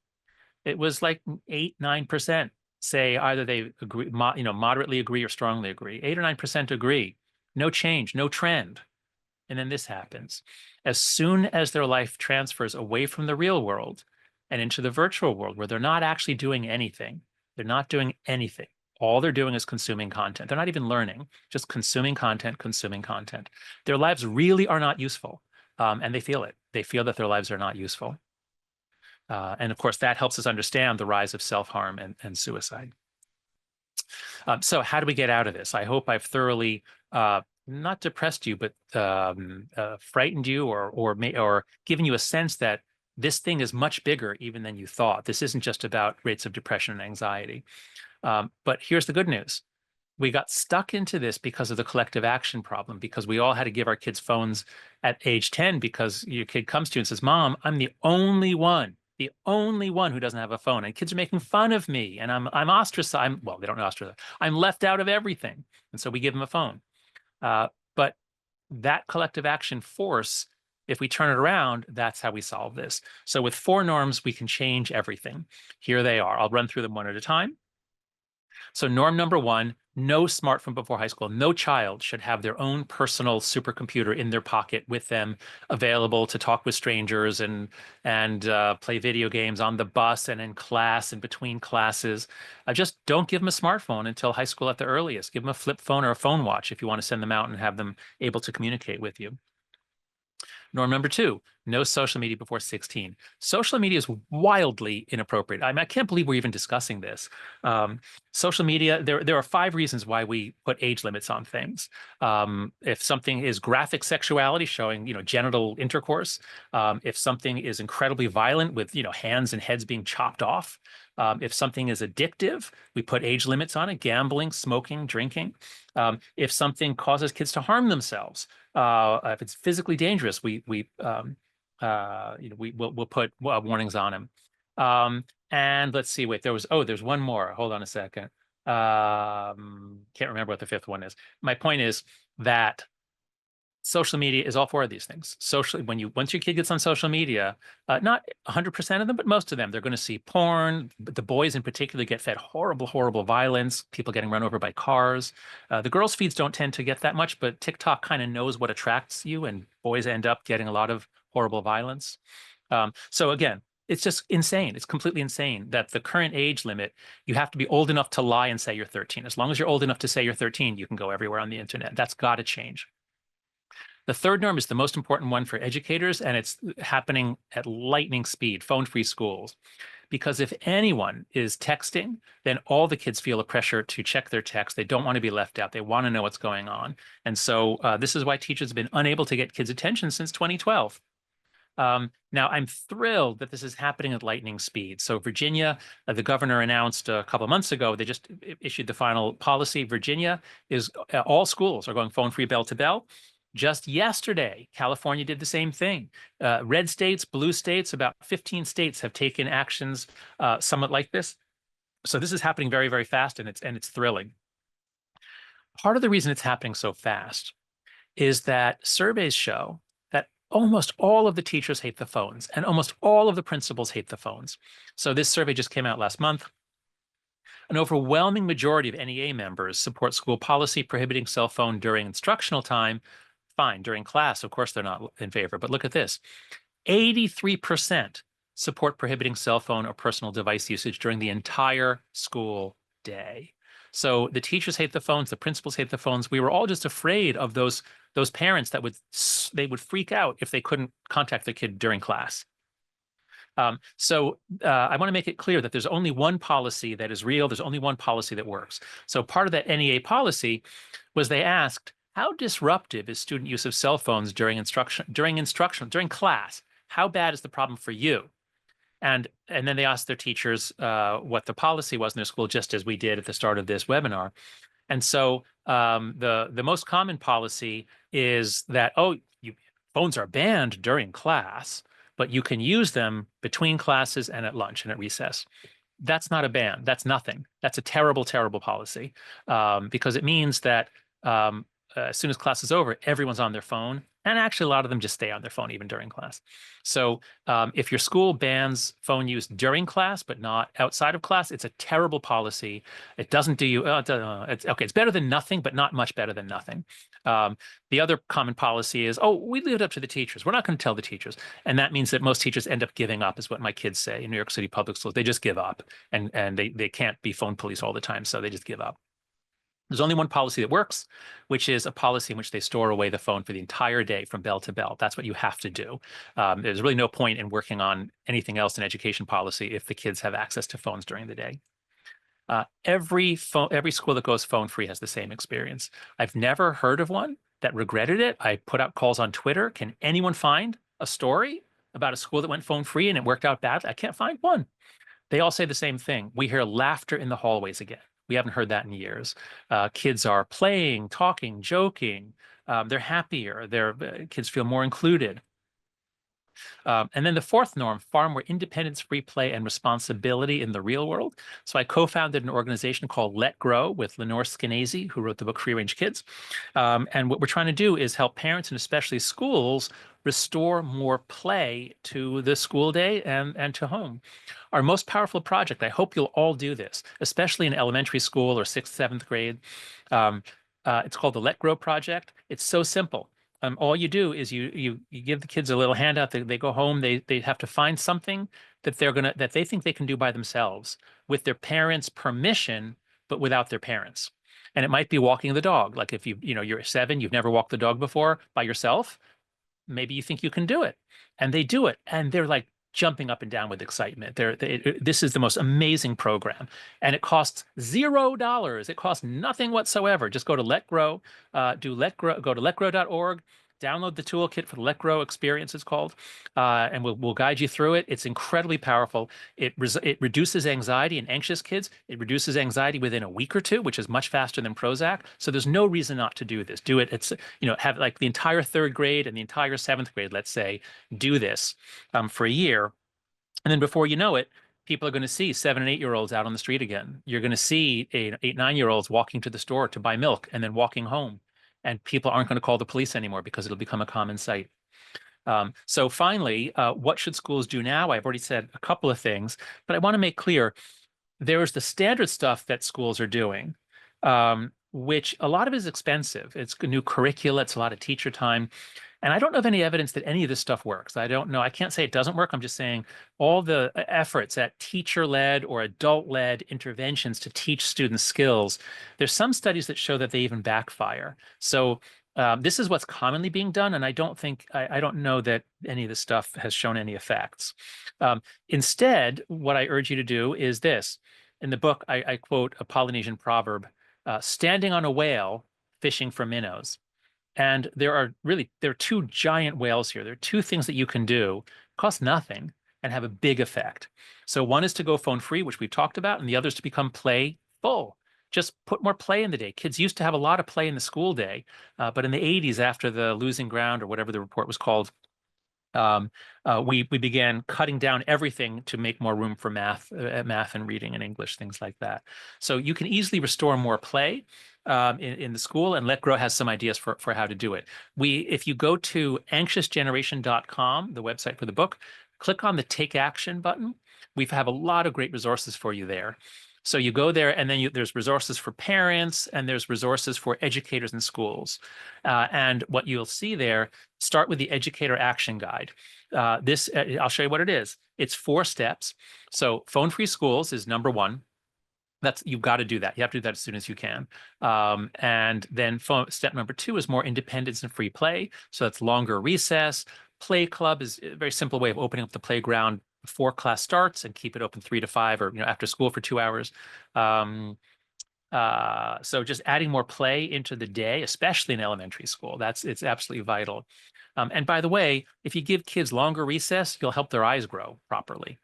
it was like 8, 9% say either they agree, moderately agree or strongly agree. 8 or 9% agree. No change, no trend. And then this happens. As soon as their life transfers away from the real world and into the virtual world where they're not actually doing anything, they're not doing anything. All they're doing is consuming content. They're not even learning, just consuming content, consuming content. Their lives really are not useful. And they feel it. They feel that their lives are not useful. And of course, that helps us understand the rise of self-harm and suicide. So how do we get out of this? I hope I've thoroughly not depressed you, but frightened you or given you a sense that this thing is much bigger even than you thought. This isn't just about rates of depression and anxiety. But here's the good news. We got stuck into this because of the collective action problem, because we all had to give our kids phones at age 10 because your kid comes to you and says, Mom, I'm the only one who doesn't have a phone. And kids are making fun of me. And I'm ostracized. Well, they don't know ostracized. I'm left out of everything. And so we give them a phone. But that collective action force, if we turn it around, that's how we solve this. So with 4 norms, we can change everything. Here they are. I'll run through them one at a time. So norm number 1, no smartphone before high school. No child should have their own personal supercomputer in their pocket with them, available to talk with strangers and play video games on the bus and in class and between classes. Just don't give them a smartphone until high school at the earliest. Give them a flip phone or a phone watch if you want to send them out and have them able to communicate with you. Norm number 2, no social media before 16. Social media is wildly inappropriate. I can't believe we're even discussing this. Social media, there are 5 reasons why we put age limits on things. If something is graphic sexuality, showing genital intercourse, if something is incredibly violent with hands and heads being chopped off, if something is addictive, we put age limits on it: gambling, smoking, drinking. If something causes kids to harm themselves, if it's physically dangerous, we'll put warnings on them. And let's see, wait, there's one more. Hold on a second. Can't remember what the 5th one is. My point is that social media is all 4 of these things. Socially, once your kid gets on social media, not 100% of them, but most of them, they're going to see porn. The boys in particular get fed horrible, horrible violence, people getting run over by cars. The girls' feeds don't tend to get that much, but TikTok kind of knows what attracts you, and boys end up getting a lot of horrible violence. So again, it's just insane. It's completely insane that the current age limit, you have to be old enough to lie and say you're 13. As long as you're old enough to say you're 13, you can go everywhere on the internet. That's got to change. The 3rd norm is the most important one for educators, and it's happening at lightning speed: phone-free schools. Because if anyone is texting, then all the kids feel a pressure to check their text. They don't want to be left out. They want to know what's going on. And so this is why teachers have been unable to get kids' attention since 2012. Now, I'm thrilled that this is happening at lightning speed. So Virginia, the governor announced a couple of months ago, they just issued the final policy. Virginia is all schools are going phone-free bell to bell. Just yesterday, California did the same thing. Red states, blue states, about 15 states have taken actions somewhat like this. So this is happening very, very fast, and it's thrilling. Part of the reason it's happening so fast is that surveys show that almost all of the teachers hate the phones, and almost all of the principals hate the phones. So this survey just came out last month. An overwhelming majority of NEA members support school policy prohibiting cell phone during instructional time. Fine, during class, of course they're not in favor, but look at this. 83% support prohibiting cell phone or personal device usage during the entire school day. So the teachers hate the phones, the principals hate the phones. We were all just afraid of those parents that they would freak out if they couldn't contact their kid during class. So I want to make it clear that there's only one policy that is real. There's only one policy that works. So part of that NEA policy was they asked, how disruptive is student use of cell phones during class? How bad is the problem for you? And then they asked their teachers what the policy was in their school, just as we did at the start of this webinar. And so the most common policy is that, phones are banned during class, but you can use them between classes and at lunch and at recess. That's not a ban. That's nothing. That's a terrible, terrible policy because it means that as soon as class is over, everyone's on their phone. And actually, a lot of them just stay on their phone even during class. So if your school bans phone use during class, but not outside of class, it's a terrible policy. It doesn't do you, it's better than nothing, but not much better than nothing. The other common policy is, we leave it up to the teachers. We're not going to tell the teachers. And that means that most teachers end up giving up, is what my kids say in New York City public schools. They just give up and they can't be phone police all the time. So they just give up. There's only one policy that works, which is a policy in which they store away the phone for the entire day from bell to bell. That's what you have to do. There's really no point in working on anything else in education policy if the kids have access to phones during the day. Every school that goes phone free has the same experience. I've never heard of one that regretted it. I put out calls on Twitter. Can anyone find a story about a school that went phone free and it worked out badly? I can't find one. They all say the same thing. We hear laughter in the hallways again. We haven't heard that in years. Kids are playing, talking, joking. They're happier. Kids feel more included. And then the fourth norm, far more independence, free play, and responsibility in the real world. So I co-founded an organization called Let Grow with Lenore Skenazy, who wrote the book Free Range Kids. And what we're trying to do is help parents and especially schools restore more play to the school day and to home. Our most powerful project, I hope you'll all do this, especially in elementary school or 6th, 7th grade. It's called the Let Grow Project. It's so simple. All you do is you give the kids a little handout. They go home. They have to find something that they think they can do by themselves with their parents' permission, but without their parents. And it might be walking the dog. Like if you're 7, you've never walked the dog before by yourself. Maybe you think you can do it, and they do it, and they're like jumping up and down with excitement. This is the most amazing program, and it costs $0. It costs nothing whatsoever. Just go to Let Grow, go to letgrow.org, download the toolkit for the Let Grow experience, it's called, and we'll guide you through it. It's incredibly powerful. It reduces anxiety in anxious kids. It reduces anxiety within a week or two, which is much faster than Prozac. So there's no reason not to do this. Do it. It's, have like the entire 3rd grade and the entire 7th grade, let's say, do this for a year. And then before you know it, people are going to see 7 and 8-year-olds out on the street again. You're going to see 8, 9-year-olds walking to the store to buy milk and then walking home. And people aren't going to call the police anymore because it'll become a common sight. So finally, what should schools do now? I've already said a couple of things, but I want to make clear there's the standard stuff that schools are doing, which a lot of it is expensive. It's new curricula. It's a lot of teacher time. And I don't know of any evidence that any of this stuff works. I don't know. I can't say it doesn't work. I'm just saying all the efforts at teacher-led or adult-led interventions to teach students skills, there's some studies that show that they even backfire. So this is what's commonly being done. And I don't know that any of this stuff has shown any effects. Instead, what I urge you to do is this. In the book, I quote a Polynesian proverb, standing on a whale, fishing for minnows. And there are 2 giant whales here. There are 2 things that you can do, cost nothing, and have a big effect. So one is to go phone free, which we've talked about, and the other is to become playful. Just put more play in the day. Kids used to have a lot of play in the school day, but in the 80s, after the losing ground or whatever the report was called, we began cutting down everything to make more room for math and reading and English, things like that. So you can easily restore more play. in the school, and Let Grow has some ideas for how to do it. If you go to anxiousgeneration.com, the website for the book, click on the Take Action button. We have a lot of great resources for you there. So you go there, and then there's resources for parents, and there's resources for educators in schools. And what you'll see there, start with the Educator Action Guide. I'll show you what it is. It's 4 steps. So phone-free schools is number 1. You've got to do that. You have to do that as soon as you can. And then step number 2 is more independence and free play. So that's longer recess. Play club is a very simple way of opening up the playground before class starts and keep it open 3 to 5, or after school for 2 hours. So just adding more play into the day, especially in elementary school, it's absolutely vital. And by the way, if you give kids longer recess, you'll help their eyes grow properly.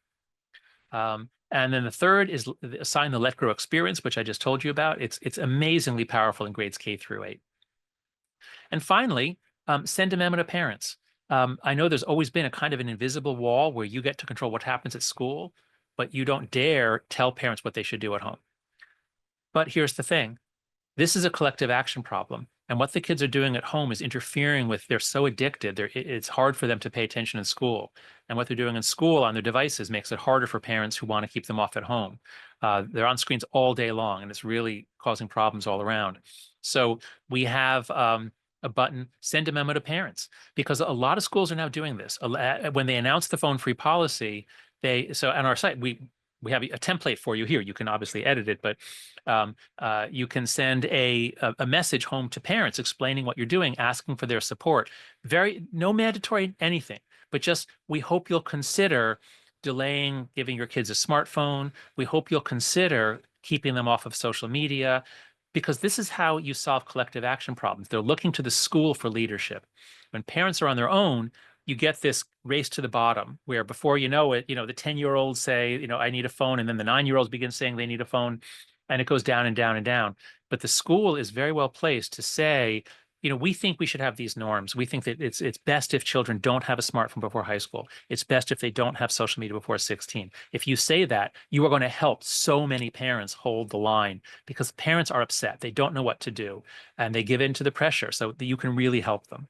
And then the third is assign the Let Grow experience, which I just told you about. It's amazingly powerful in grades K through 8. And finally, send a memo to parents. I know there's always been a kind of an invisible wall where you get to control what happens at school, but you don't dare tell parents what they should do at home. But here's the thing. This is a collective action problem. And what the kids are doing at home is interfering with, they're so addicted, it's hard for them to pay attention in school. And what they're doing in school on their devices makes it harder for parents who want to keep them off at home. They're on screens all day long, and it's really causing problems all around. So we have a button, send a memo to parents, because a lot of schools are now doing this. When they announced the phone-free policy, so on our site, we have a template for you here. You can obviously edit it, but you can send a message home to parents explaining what you're doing, asking for their support. No mandatory anything, but just, we hope you'll consider delaying giving your kids a smartphone. We hope you'll consider keeping them off of social media, because this is how you solve collective action problems. They're looking to the school for leadership. When parents are on their own, you get this race to the bottom, where before you know it, the 10-year-olds say, I need a phone, and then the 9-year-olds begin saying they need a phone, and it goes down and down and down. But the school is very well placed to say, we think we should have these norms. We think that it's best if children don't have a smartphone before high school. It's best if they don't have social media before 16. If you say that, you are going to help so many parents hold the line, because parents are upset. They don't know what to do, and they give in to the pressure, so that you can really help them.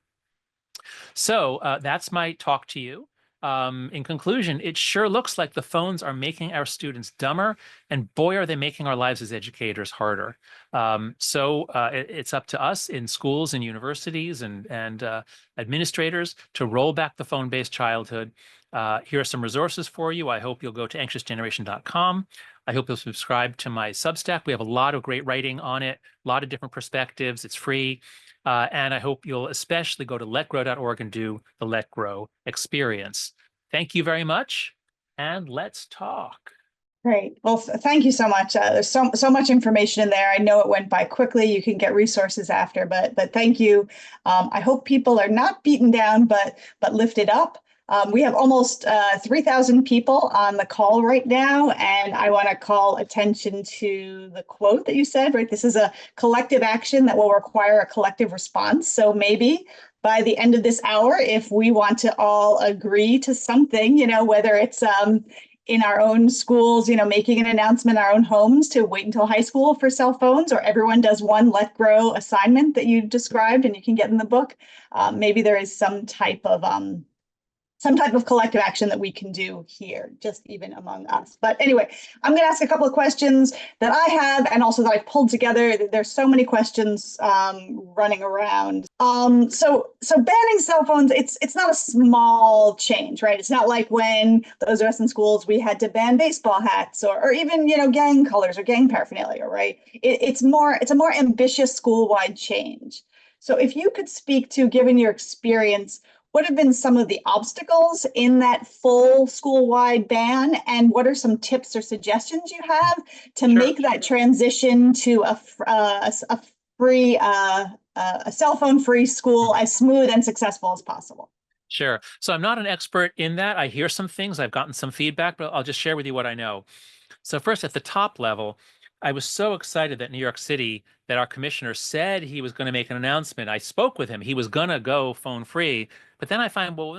So that's my talk to you. In conclusion, it sure looks like the phones are making our students dumber, and boy, are they making our lives as educators harder. So it's up to us in schools and universities and administrators to roll back the phone-based childhood. Here are some resources for you. I hope you'll go to anxiousgeneration.com. I hope you'll subscribe to my Substack. We have a lot of great writing on it, a lot of different perspectives. It's free. And I hope you'll especially go to letgrow.org and do the Let Grow experience. Thank you very much, and let's talk. Great. Well, thank you so much. There's so much information in there. I know it went by quickly. You can get resources after, but thank you. I hope people are not beaten down, but lifted up. We have almost 3,000 people on the call right now, and I want to call attention to the quote that you said, right? This is a collective action that will require a collective response. So maybe by the end of this hour, if we want to all agree to something, whether it's in our own schools, making an announcement in our own homes to wait until high school for cell phones, or everyone does one Let Grow assignment that you described and you can get in the book, maybe there is some type of collective action that we can do here, just even among us. But anyway, I'm going to ask a couple of questions that I have, and also that I've pulled together. There's so many questions running around. So banning cell phones, it's not a small change, right? It's not like when those of us in schools, we had to ban baseball hats or even, gang colors or gang paraphernalia, right? It's a more ambitious school-wide change. So if you could speak to, given your experience, what have been some of the obstacles in that full school-wide ban, and what are some tips or suggestions you have to make that transition to a cell phone-free school as smooth and successful as possible? Sure. So I'm not an expert in that. I hear some things, I've gotten some feedback, but I'll just share with you what I know. So first, at the top level, I was so excited that New York City, that our commissioner said he was going to make an announcement. I spoke with him. He was going to go phone free, but then I find, well,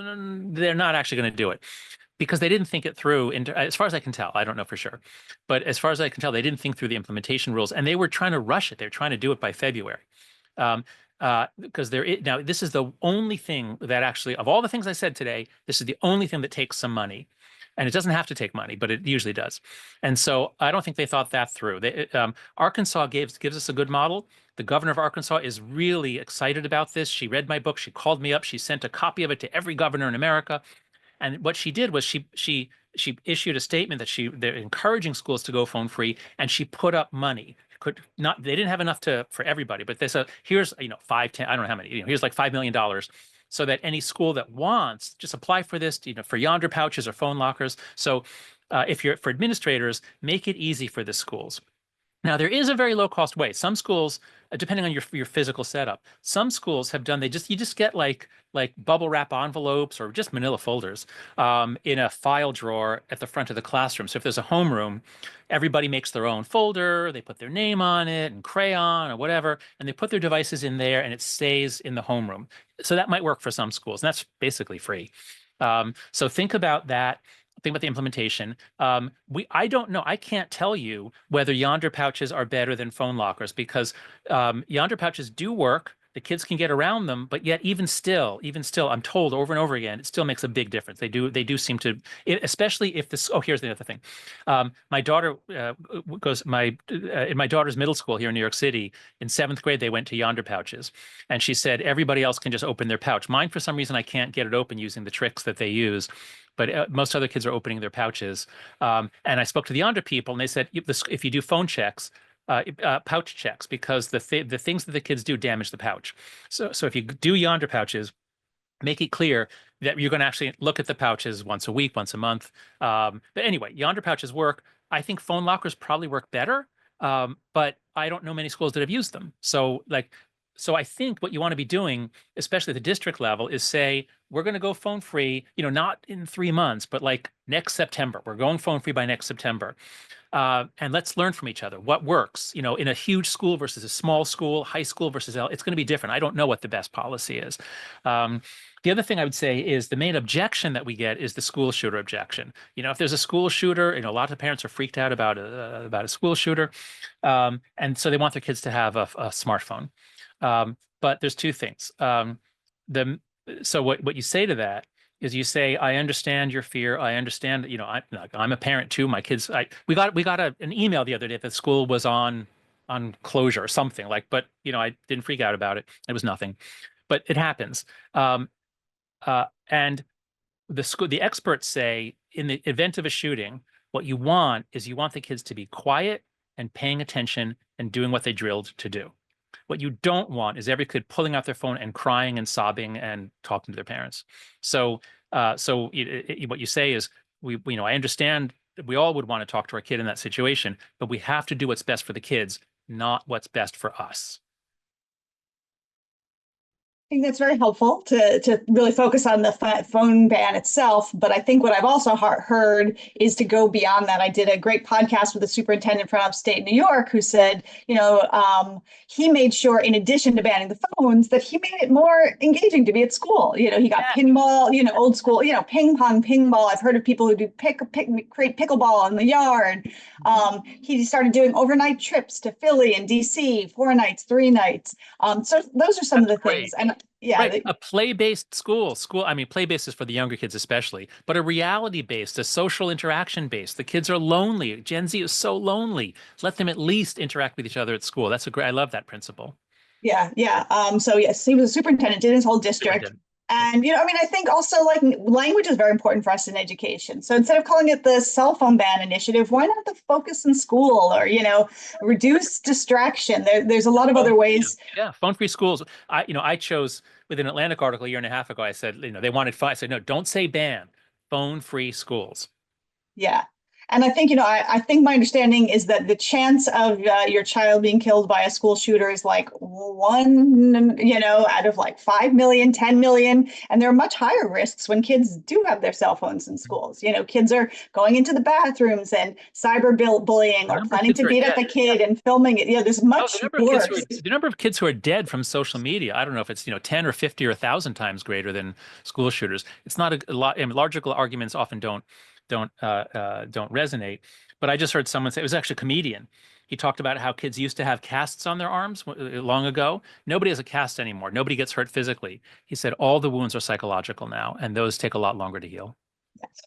they're not actually going to do it. because they didn't think it through. As far as I can tell, I don't know for sure, but as far as I can tell, they didn't think through the implementation rules, and they were trying to rush it. They were trying to do it by February. Um, because now this is the only thing that actually, of all the things I said today, this is the only thing that takes some money. And it doesn't have to take money, but it usually does. And so I don't think they thought that through. Arkansas gives us a good model. The governor of Arkansas is really excited about this. She read my book. She called me up. She sent a copy of it to every governor in America. And what she did was she issued a statement that they're encouraging schools to go phone free, and she put up money. They didn't have enough for everybody, but they said, here's, 5, 10, I don't know how many, here's like $5 million, so that any school that wants just apply for this, for yonder pouches or phone lockers. So for administrators, make it easy for the schools. Now, there is a very low cost way. Some schools, depending on your physical setup, some schools have done, you just get like bubble wrap envelopes or just manila folders in a file drawer at the front of the classroom. So if there's a homeroom, everybody makes their own folder, they put their name on it and crayon or whatever, and they put their devices in there and it stays in the homeroom. So that might work for some schools, and that's basically free. So think about that. Think about the implementation. I don't know. I can't tell you whether yonder pouches are better than phone lockers, because yonder pouches do work. The kids can get around them, but yet even still, I'm told over and over again, it still makes a big difference. They do seem to, especially if this. Oh, here's the other thing. My daughter in my daughter's middle school here in New York City. In 7th grade, they went to yonder pouches, and she said everybody else can just open their pouch. Mine, for some reason, I can't get it open using the tricks that they use. But most other kids are opening their pouches. And I spoke to the yonder people, and they said if you do phone checks, pouch checks, because the things that the kids do damage the pouch. So if you do yonder pouches, make it clear that you're going to actually look at the pouches once a week, once a month. But anyway, yonder pouches work. I think phone lockers probably work better, but I don't know many schools that have used them. So I think what you want to be doing, especially at the district level, is say, we're going to go phone free, not in 3 months, but like next September. We're going phone free by next September. And let's learn from each other. What works, in a huge school versus a small school, high school versus it's going to be different. I don't know what the best policy is. The other thing I would say is the main objection that we get is the school shooter objection. If there's a school shooter, a lot of parents are freaked out about a school shooter. And so they want their kids to have a smartphone. But there's two things. So what you say to that is, you say, I understand your fear. I understand, I'm a parent too. My kids, we got an email the other day that the school was on closure or something but I didn't freak out about it. It was nothing, but it happens. And the experts say, in the event of a shooting, what you want the kids to be quiet and paying attention and doing what they drilled to do. What you don't want is every kid pulling out their phone and crying and sobbing and talking to their parents. So what you say is, I understand that we all would want to talk to our kid in that situation, but we have to do what's best for the kids, not what's best for us. I think that's very helpful to really focus on the phone ban itself. But I think what I've also heard is to go beyond that. I did a great podcast with a superintendent from upstate New York who said, he made sure, in addition to banning the phones, that he made it more engaging to be at school. He got pinball, old school, ping pong, pinball. I've heard of people who do create pickleball in the yard. He started doing overnight trips to Philly and DC, 4 nights, 3 nights. So those are some of the things. And yeah, right. A play-based school. I mean, play-based is for the younger kids especially, but a reality-based, a social interaction-based. The kids are lonely. Gen Z is so lonely. Let them at least interact with each other at school. I love that principle. Yeah. So yes, he was a superintendent, did his whole district. And, I think also language is very important for us in education. So instead of calling it the cell phone ban initiative, why not the focus in school, or, reduce distraction? There's a lot of other ways. Yeah. Phone-free schools. I chose, with an Atlantic article a year and a half ago, I said, they wanted 5. I said, no, don't say ban, phone-free schools. Yeah. And I think, I think my understanding is that the chance of your child being killed by a school shooter is like one, out of like 5 million, 10 million. And there are much higher risks when kids do have their cell phones in schools. Kids are going into the bathrooms and bullying or planning to beat up a kid and filming it. There's much worse. The number of kids who are dead from social media, I don't know if it's 10 or 50 or 1,000 times greater than school shooters. It's not a lot. I mean, logical arguments often don't resonate. But I just heard someone say, it was actually a comedian. He talked about how kids used to have casts on their arms long ago. Nobody has a cast anymore. Nobody gets hurt physically. He said all the wounds are psychological now, and those take a lot longer to heal.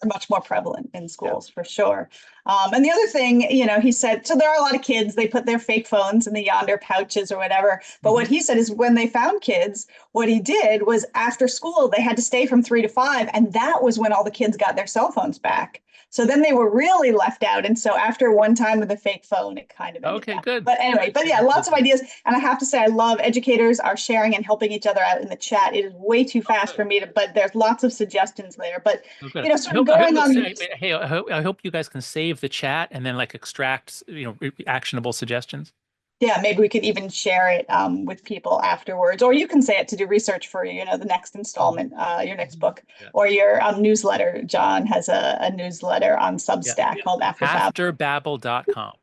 Are much more prevalent in schools, for sure. And the other thing, he said, so there are a lot of kids, they put their fake phones in the Yonder pouches or whatever. But what he said is when they found kids, what he did was after school, they had to stay from 3 to 5. And that was when all the kids got their cell phones back. So then they were really left out. And so after one time with a fake phone, it kind of okay, good. But anyway, yeah, lots of ideas. And I have to say, I love educators are sharing and helping each other out in the chat. It is way too fast for me but there's lots of suggestions there. But, sort of going on. Hey, I hope you guys can save the chat and then extract, actionable suggestions. Yeah, maybe we could even share it with people afterwards, or you can say it to do research for the next installment, your next book, or your newsletter. John has a newsletter on Substack called Afterbabble.com.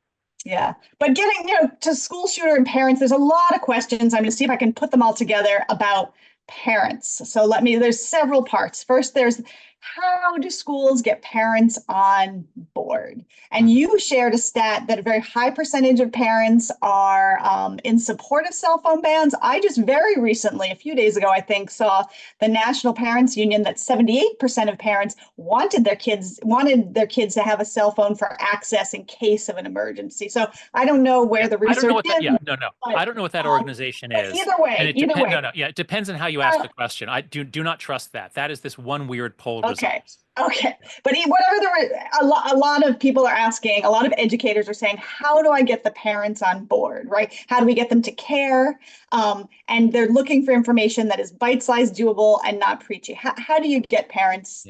Yeah, but getting to school shooter and parents, there's a lot of questions. I'm going to see if I can put them all together about parents. So there's several parts. First, there's how do schools get parents on board? And you shared a stat that a very high percentage of parents are in support of cell phone bans. I just very recently, a few days ago, I think, saw the National Parents Union that 78% of parents wanted their kids to have a cell phone for access in case of an emergency. So I don't know where the research is. I don't know what that organization is. Either way. It depends on how you ask the question. I do not trust that. That is this one weird poll. Okay. But whatever a lot of people are asking, a lot of educators are saying, how do I get the parents on board, right? How do we get them to care? And they're looking for information that is bite-sized, doable, and not preachy. How do you get parents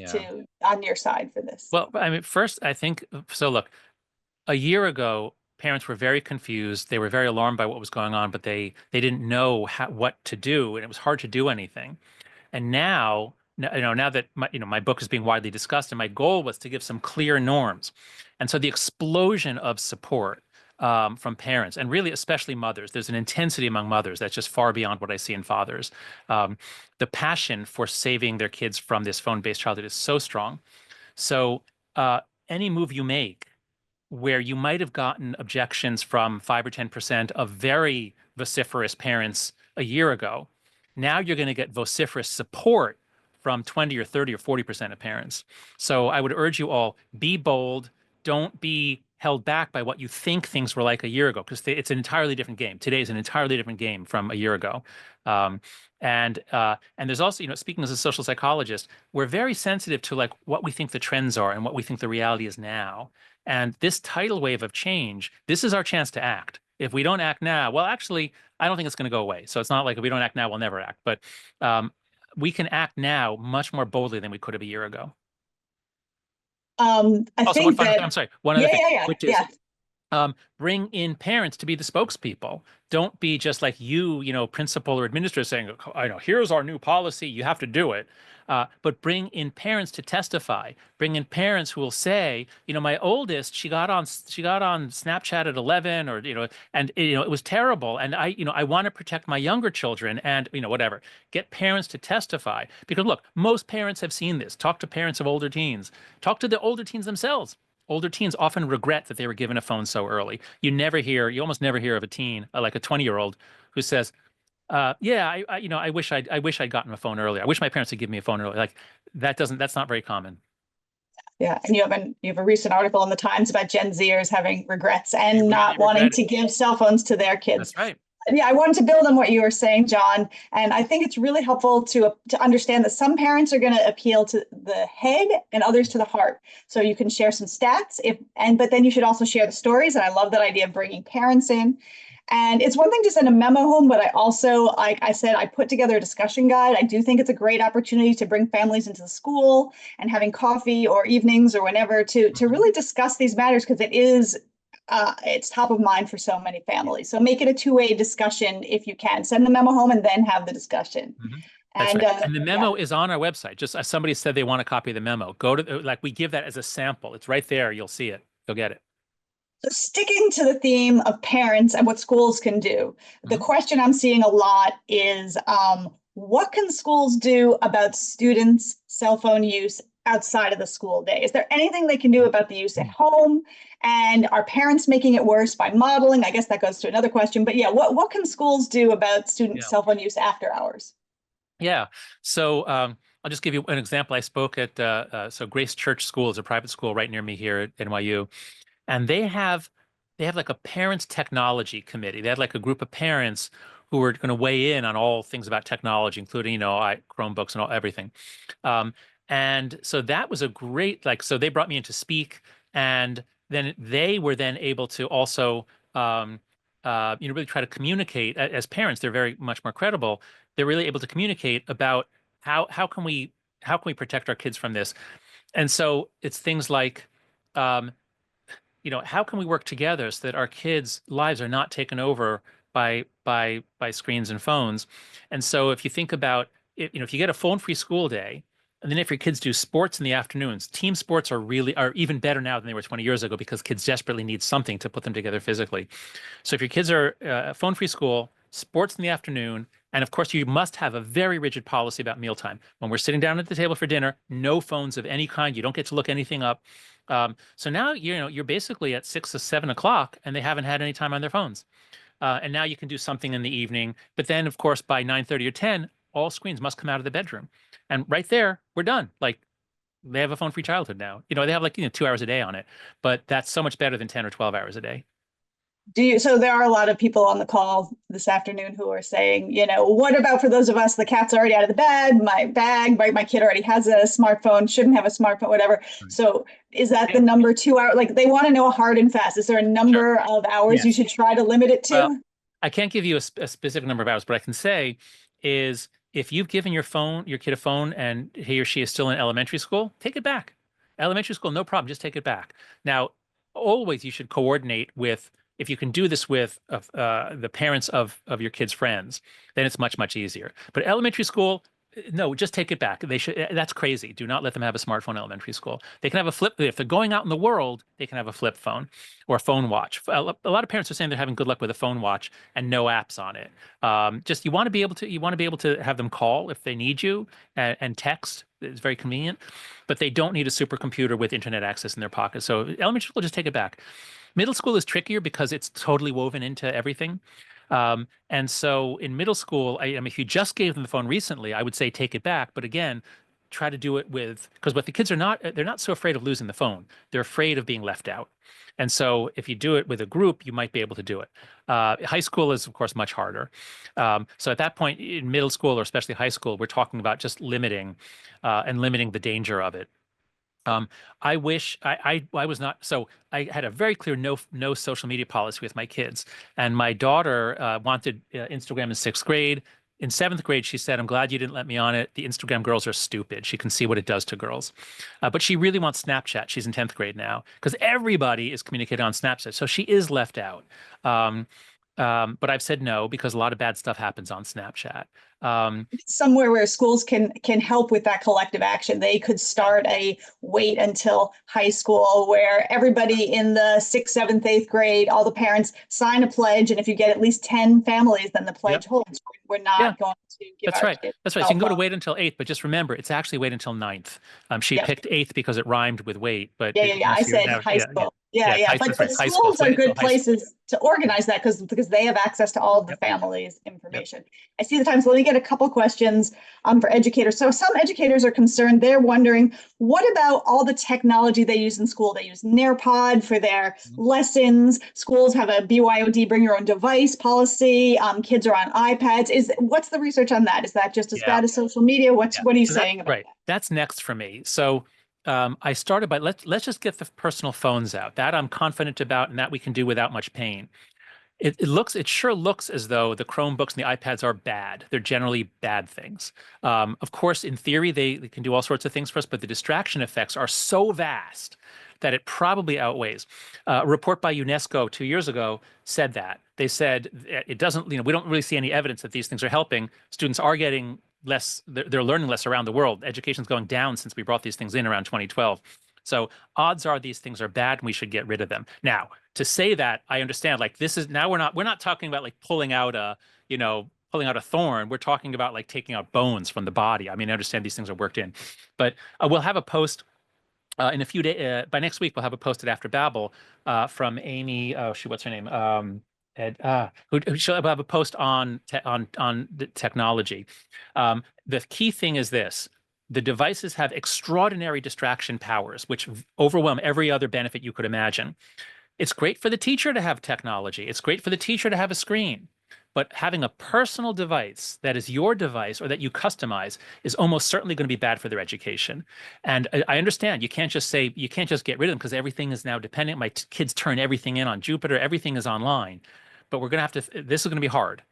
on your side for this? Well, I mean, first, I think, so look, a year ago, parents were very confused. They were very alarmed by what was going on, but they didn't know what to do, and it was hard to do anything. And now that my book is being widely discussed, and my goal was to give some clear norms. And so the explosion of support from parents, and really especially mothers, there's an intensity among mothers that's just far beyond what I see in fathers. The passion for saving their kids from this phone-based childhood is so strong. So any move you make where you might have gotten objections from 5 or 10% of very vociferous parents a year ago, now you're going to get vociferous support from 20 or 30 or 40% of parents. So I would urge you all, be bold. Don't be held back by what you think things were like a year ago, because it's an entirely different game. Today is an entirely different game from a year ago. And there's also, speaking as a social psychologist, we're very sensitive to what we think the trends are and what we think the reality is now. And this tidal wave of change, this is our chance to act. If we don't act now, well, actually, I don't think it's going to go away. So it's not like if we don't act now, we'll never act. But we can act now much more boldly than we could have a year ago. I'm sorry. One other thing, which is bring in parents to be the spokespeople. Don't be just like principal or administrator saying, I know, here's our new policy, you have to do it. But bring in parents to testify. Bring in parents who will say, my oldest, she got on Snapchat at 11, or and it was terrible, and I want to protect my younger children, and whatever. Get parents to testify, because look, most parents have seen this. Talk to parents of older teens. Talk to the older teens themselves. Older teens often regret that they were given a phone so early. You almost never hear of a teen, like a 20-year-old, who says, I wish I'd gotten a phone earlier. I wish my parents had given me a phone earlier. That's not very common. Yeah, and you have a recent article in the Times about Gen Zers having regrets and not wanting to give cell phones to their kids. That's right. Yeah, I wanted to build on what you were saying, John, and I think it's really helpful to understand that some parents are going to appeal to the head and others to the heart. So you can share some stats, but then you should also share the stories. And I love that idea of bringing parents in. And it's one thing to send a memo home, but I also, like I said, I put together a discussion guide. I do think it's a great opportunity to bring families into the school and having coffee or evenings or whenever to really discuss these matters, because it's top of mind for so many families. So make it a two-way discussion if you can. Send the memo home and then have the discussion. That's And right. And the memo is on our website. Just as somebody said they want a copy of the memo. Go to, like, we give that as a sample. It's right there. You'll see it. You'll get it. So sticking to the theme of parents and what schools can do, the question I'm seeing a lot is what can schools do about students' cell phone use outside of the school day? Is there anything they can do about the use at home? And are parents making it worse by modeling? I guess that goes to another question. But yeah, what can schools do about student cell phone use after hours? Yeah. So I'll just give you an example. I spoke at so Grace Church School is a private school right near me here at NYU. And they have like a parents technology committee. They had like a group of parents who were going to weigh in on all things about technology, including, Chromebooks and everything. And so that was a great, so they brought me in to speak, and then they were then able to also, really try to communicate as parents. They're very much more credible. They're really able to communicate about how can we protect our kids from this. And so it's things like, um, how can we work together so that our kids' lives are not taken over by screens and phones? And so if you think about it, if you get a phone-free school day, and then if your kids do sports in the afternoons, team sports are even better now than they were 20 years ago, because kids desperately need something to put them together physically. So if your kids are phone-free school, sports in the afternoon, and of course you must have a very rigid policy about mealtime. When we're sitting down at the table for dinner, no phones of any kind. You don't get to look anything up. So now you're basically at 6 or 7 o'clock, and they haven't had any time on their phones. And now you can do something in the evening. But then, of course, by 9:30 or 10, all screens must come out of the bedroom. And right there, we're done. Like, they have a phone-free childhood now. They have 2 hours a day on it, but that's so much better than 10 or 12 hours a day. So there are a lot of people on the call this afternoon who are saying, what about for those of us, the cat's already out of the bed, my bag, my kid already has a smartphone, shouldn't have a smartphone, whatever. Right. So is that the number 2 hour? Like, they want to know hard and fast. Is there a number of hours you should try to limit it to? Well, I can't give you a specific number of hours, but I can say is, if you've given your kid a phone and he or she is still in elementary school, take it back. Elementary school, no problem, just take it back. Now, always you should coordinate with, if you can do this with the parents of your kids' friends, then it's much, much easier. But elementary school, no, just take it back. That's crazy. Do not let them have a smartphone in elementary school. They can have a flip. If they're going out in the world, they can have a flip phone or a phone watch. A lot of parents are saying they're having good luck with a phone watch and no apps on it. Just you want to be able to have them call if they need you, and text. It's very convenient, but they don't need a supercomputer with internet access in their pocket. So elementary school, just take it back. Middle school is trickier because it's totally woven into everything. And so in middle school, I mean, if you just gave them the phone recently, I would say take it back. But again, try to do it because what the kids they're not so afraid of losing the phone. They're afraid of being left out. And so if you do it with a group, you might be able to do it. High school is, of course, much harder. So at that point in middle school, or especially high school, we're talking about just limiting the danger of it. I wish I was not. So I had a very clear no social media policy with my kids, and my daughter wanted Instagram in 6th grade. In 7th grade, she said, "I'm glad you didn't let me on it. The Instagram girls are stupid. She can see what it does to girls." But she really wants Snapchat. She's in 10th grade now, because everybody is communicating on Snapchat. So she is left out. But I've said no, because a lot of bad stuff happens on Snapchat. Somewhere where schools can help with that collective action. They could start a wait until high school, where everybody in the 6th, 7th, 8th grade, all the parents sign a pledge. And if you get at least 10 families, then the pledge holds. We're not going to give That's our right. kids That's right. So you can go to wait until 8th, but just remember, it's actually wait until 9th. She picked 8th because it rhymed with wait, but I said high school. But schools are good places to organize that, because they have access to all of the families' information. I see the time, so let me get a couple questions for educators. So some educators are concerned. They're wondering, what about all the technology they use in school? They use Nearpod for their lessons. Schools have a BYOD, bring your own device policy. Kids are on iPads. What's the research on that? Is that just as bad as social media? What are you saying about that? That's next for me. So I started by let's just get the personal phones out. That I'm confident about, and that we can do without much pain. It sure looks as though the Chromebooks and the iPads are bad. They're generally bad things. Of course, in theory, they can do all sorts of things for us, but the distraction effects are so vast that it probably outweighs. A report by UNESCO 2 years ago said that. They said it doesn't, we don't really see any evidence that these things are helping. Students are getting less, they're learning less around the world. Education's going down since we brought these things in around 2012. So odds are these things are bad and we should get rid of them. Now, to say that, I understand, like this is now we're not talking about like pulling out a thorn. We're talking about like taking out bones from the body. I mean, I understand these things are worked in, but we'll have a post in a few days. By next week, we'll have a post at After Babel from Amy. Oh, shoot, what's her name? Who she'll have a post on the technology. The key thing is this: the devices have extraordinary distraction powers, which overwhelm every other benefit you could imagine. It's great for the teacher to have technology. It's great for the teacher to have a screen. But having a personal device that is your device or that you customize is almost certainly going to be bad for their education. And I understand you can't just get rid of them because everything is now dependent. My kids turn everything in on Jupiter. Everything is online. But we're going to have to, this is going to be hard,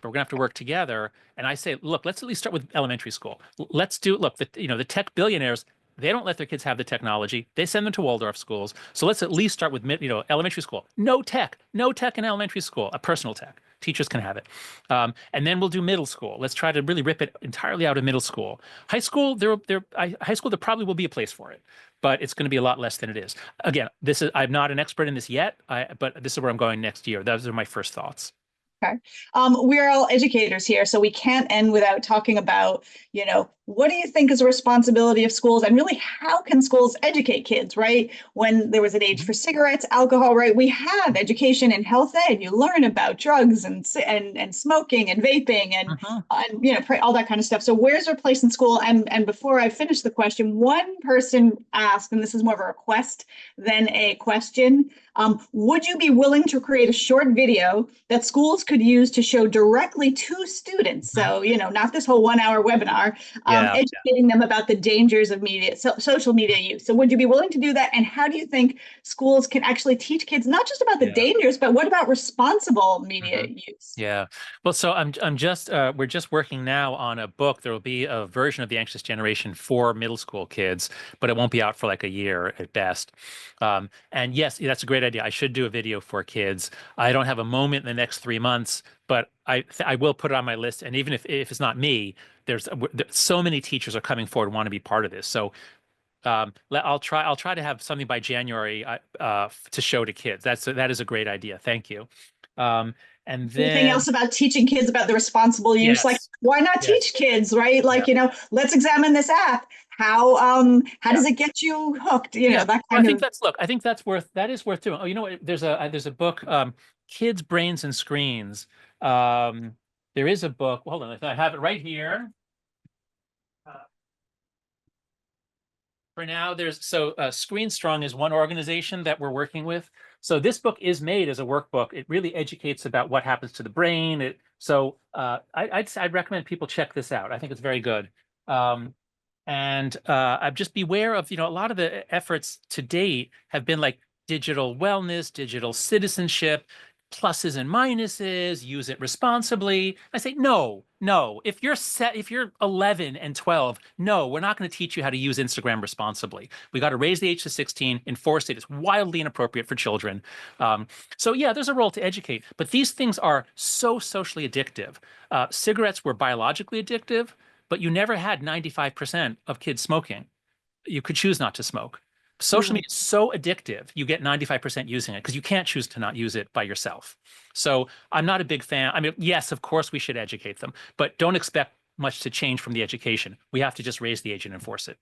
but we're going to have to work together. And I say, look, let's at least start with elementary school. Look, the tech billionaires, they don't let their kids have the technology. They send them to Waldorf schools. So let's at least start with, elementary school. No tech in elementary school, a personal tech. Teachers can have it. And then we'll do middle school. Let's try to really rip it entirely out of middle school. High school, there probably will be a place for it, but it's going to be a lot less than it is. Again, I'm not an expert in this yet, but this is where I'm going next year. Those are my first thoughts. Okay. We're all educators here, so we can't end without talking about, what do you think is a responsibility of schools, and really how can schools educate kids, right? When there was an age for cigarettes, alcohol, right? We have education in health ed. You learn about drugs and smoking and vaping and all that kind of stuff. So where's their place in school? And before I finish the question, one person asked, and this is more of a request than a question, would you be willing to create a short video that schools could use to show directly to students? So, not this whole 1 hour webinar, educating them about the dangers of social media use. So would you be willing to do that? And how do you think schools can actually teach kids, not just about the dangers, but what about responsible media use? Yeah. Well, so we're just working now on a book. There will be a version of The Anxious Generation for middle school kids, but it won't be out for like a year at best. And yes, that's a great idea. I should do a video for kids. I don't have a moment in the next 3 months, but I will put it on my list. And even if it's not me, there's so many teachers are coming forward and want to be part of this. So I'll try to have something by January to show to kids. That is a great idea. Thank you. And then anything else about teaching kids about the responsible use? Like, why not teach kids, right? Like, let's examine this app. How does it get you hooked? That kind of. I think that is worth doing. Oh, you know what? There's a book, Kids, Brains, and Screens. There is a book. Hold on, I have it right here. For now, Screen Strong is one organization that we're working with. So this book is made as a workbook. It really educates about what happens to the brain. I'd recommend people check this out. I think it's very good. I'd just beware of, a lot of the efforts to date have been like digital wellness, digital citizenship, pluses and minuses, use it responsibly. I say, no. If you're 11 and 12, no, we're not going to teach you how to use Instagram responsibly. We got to raise the age to 16, enforce it. It's wildly inappropriate for children. So yeah, there's a role to educate, but these things are so socially addictive. Cigarettes were biologically addictive, but you never had 95% of kids smoking. You could choose not to smoke. Social media is so addictive, you get 95% using it because you can't choose to not use it by yourself. So I'm not a big fan. I mean, yes, of course we should educate them, but don't expect much to change from the education. We have to just raise the age and enforce it.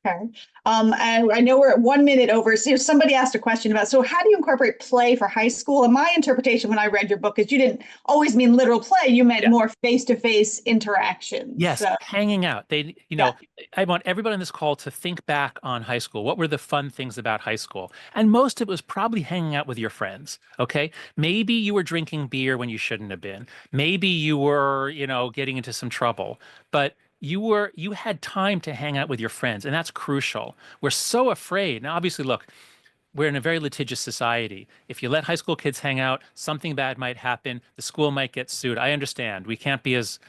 Okay. I know we're at 1 minute over. So somebody asked a question about, so how do you incorporate play for high school? And my interpretation when I read your book is you didn't always mean literal play. You meant more face-to-face interactions. Yes, hanging out. I want everybody on this call to think back on high school. What were the fun things about high school? And most of it was probably hanging out with your friends. Okay. Maybe you were drinking beer when you shouldn't have been. Maybe you were, getting into some trouble. But you had time to hang out with your friends, and that's crucial. We're so afraid. Now, obviously, look, we're in a very litigious society. If you let high school kids hang out, something bad might happen. The school might get sued. I understand. We can't be as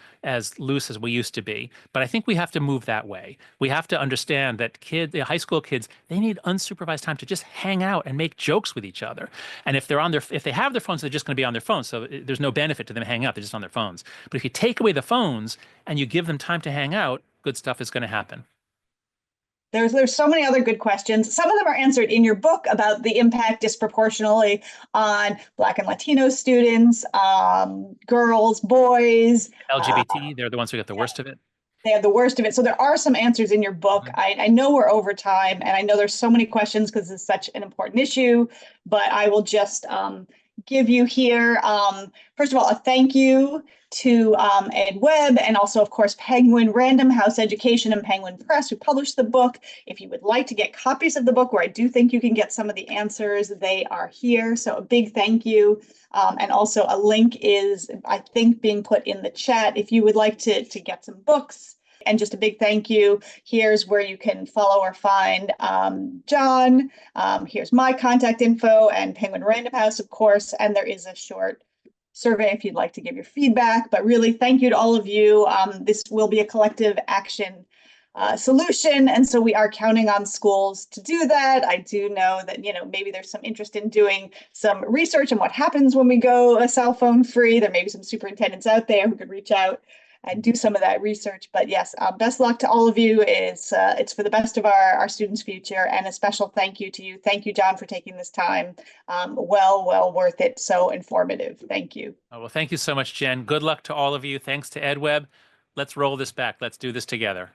loose as we used to be. But I think we have to move that way. We have to understand that the high school kids, they need unsupervised time to just hang out and make jokes with each other. And if if they have their phones, they're just going to be on their phones. So there's no benefit to them hanging out. They're just on their phones. But if you take away the phones and you give them time to hang out, good stuff is going to happen. There's so many other good questions. Some of them are answered in your book about the impact disproportionately on Black and Latino students, girls, boys. LGBT, they're the ones who get the worst of it. They have the worst of it. So there are some answers in your book. I know we're over time, and I know there's so many questions because it's such an important issue, but I will just give you here, first of all, a thank you to EdWeb, and also, of course, Penguin Random House Education and Penguin Press, who published the book. If you would like to get copies of the book, where I do think you can get some of the answers, they are here. So a big thank you. And also a link is, I think, being put in the chat if you would like to get some books. And just a big thank you. Here's where you can follow or find John. Here's my contact info and Penguin Random House, of course. And there is a short survey if you'd like to give your feedback. But really, thank you to all of you. This will be a collective action solution. And so we are counting on schools to do that. I do know that, maybe there's some interest in doing some research on what happens when we go cell phone free. There may be some superintendents out there who could reach out and do some of that research. But yes, best luck to all of you. It's for the best of our students' future, and a special thank you to you. Thank you, John, for taking this time. Well worth it. So informative. Thank you. Oh, well, thank you so much, Jen. Good luck to all of you. Thanks to EdWeb. Let's roll this back. Let's do this together.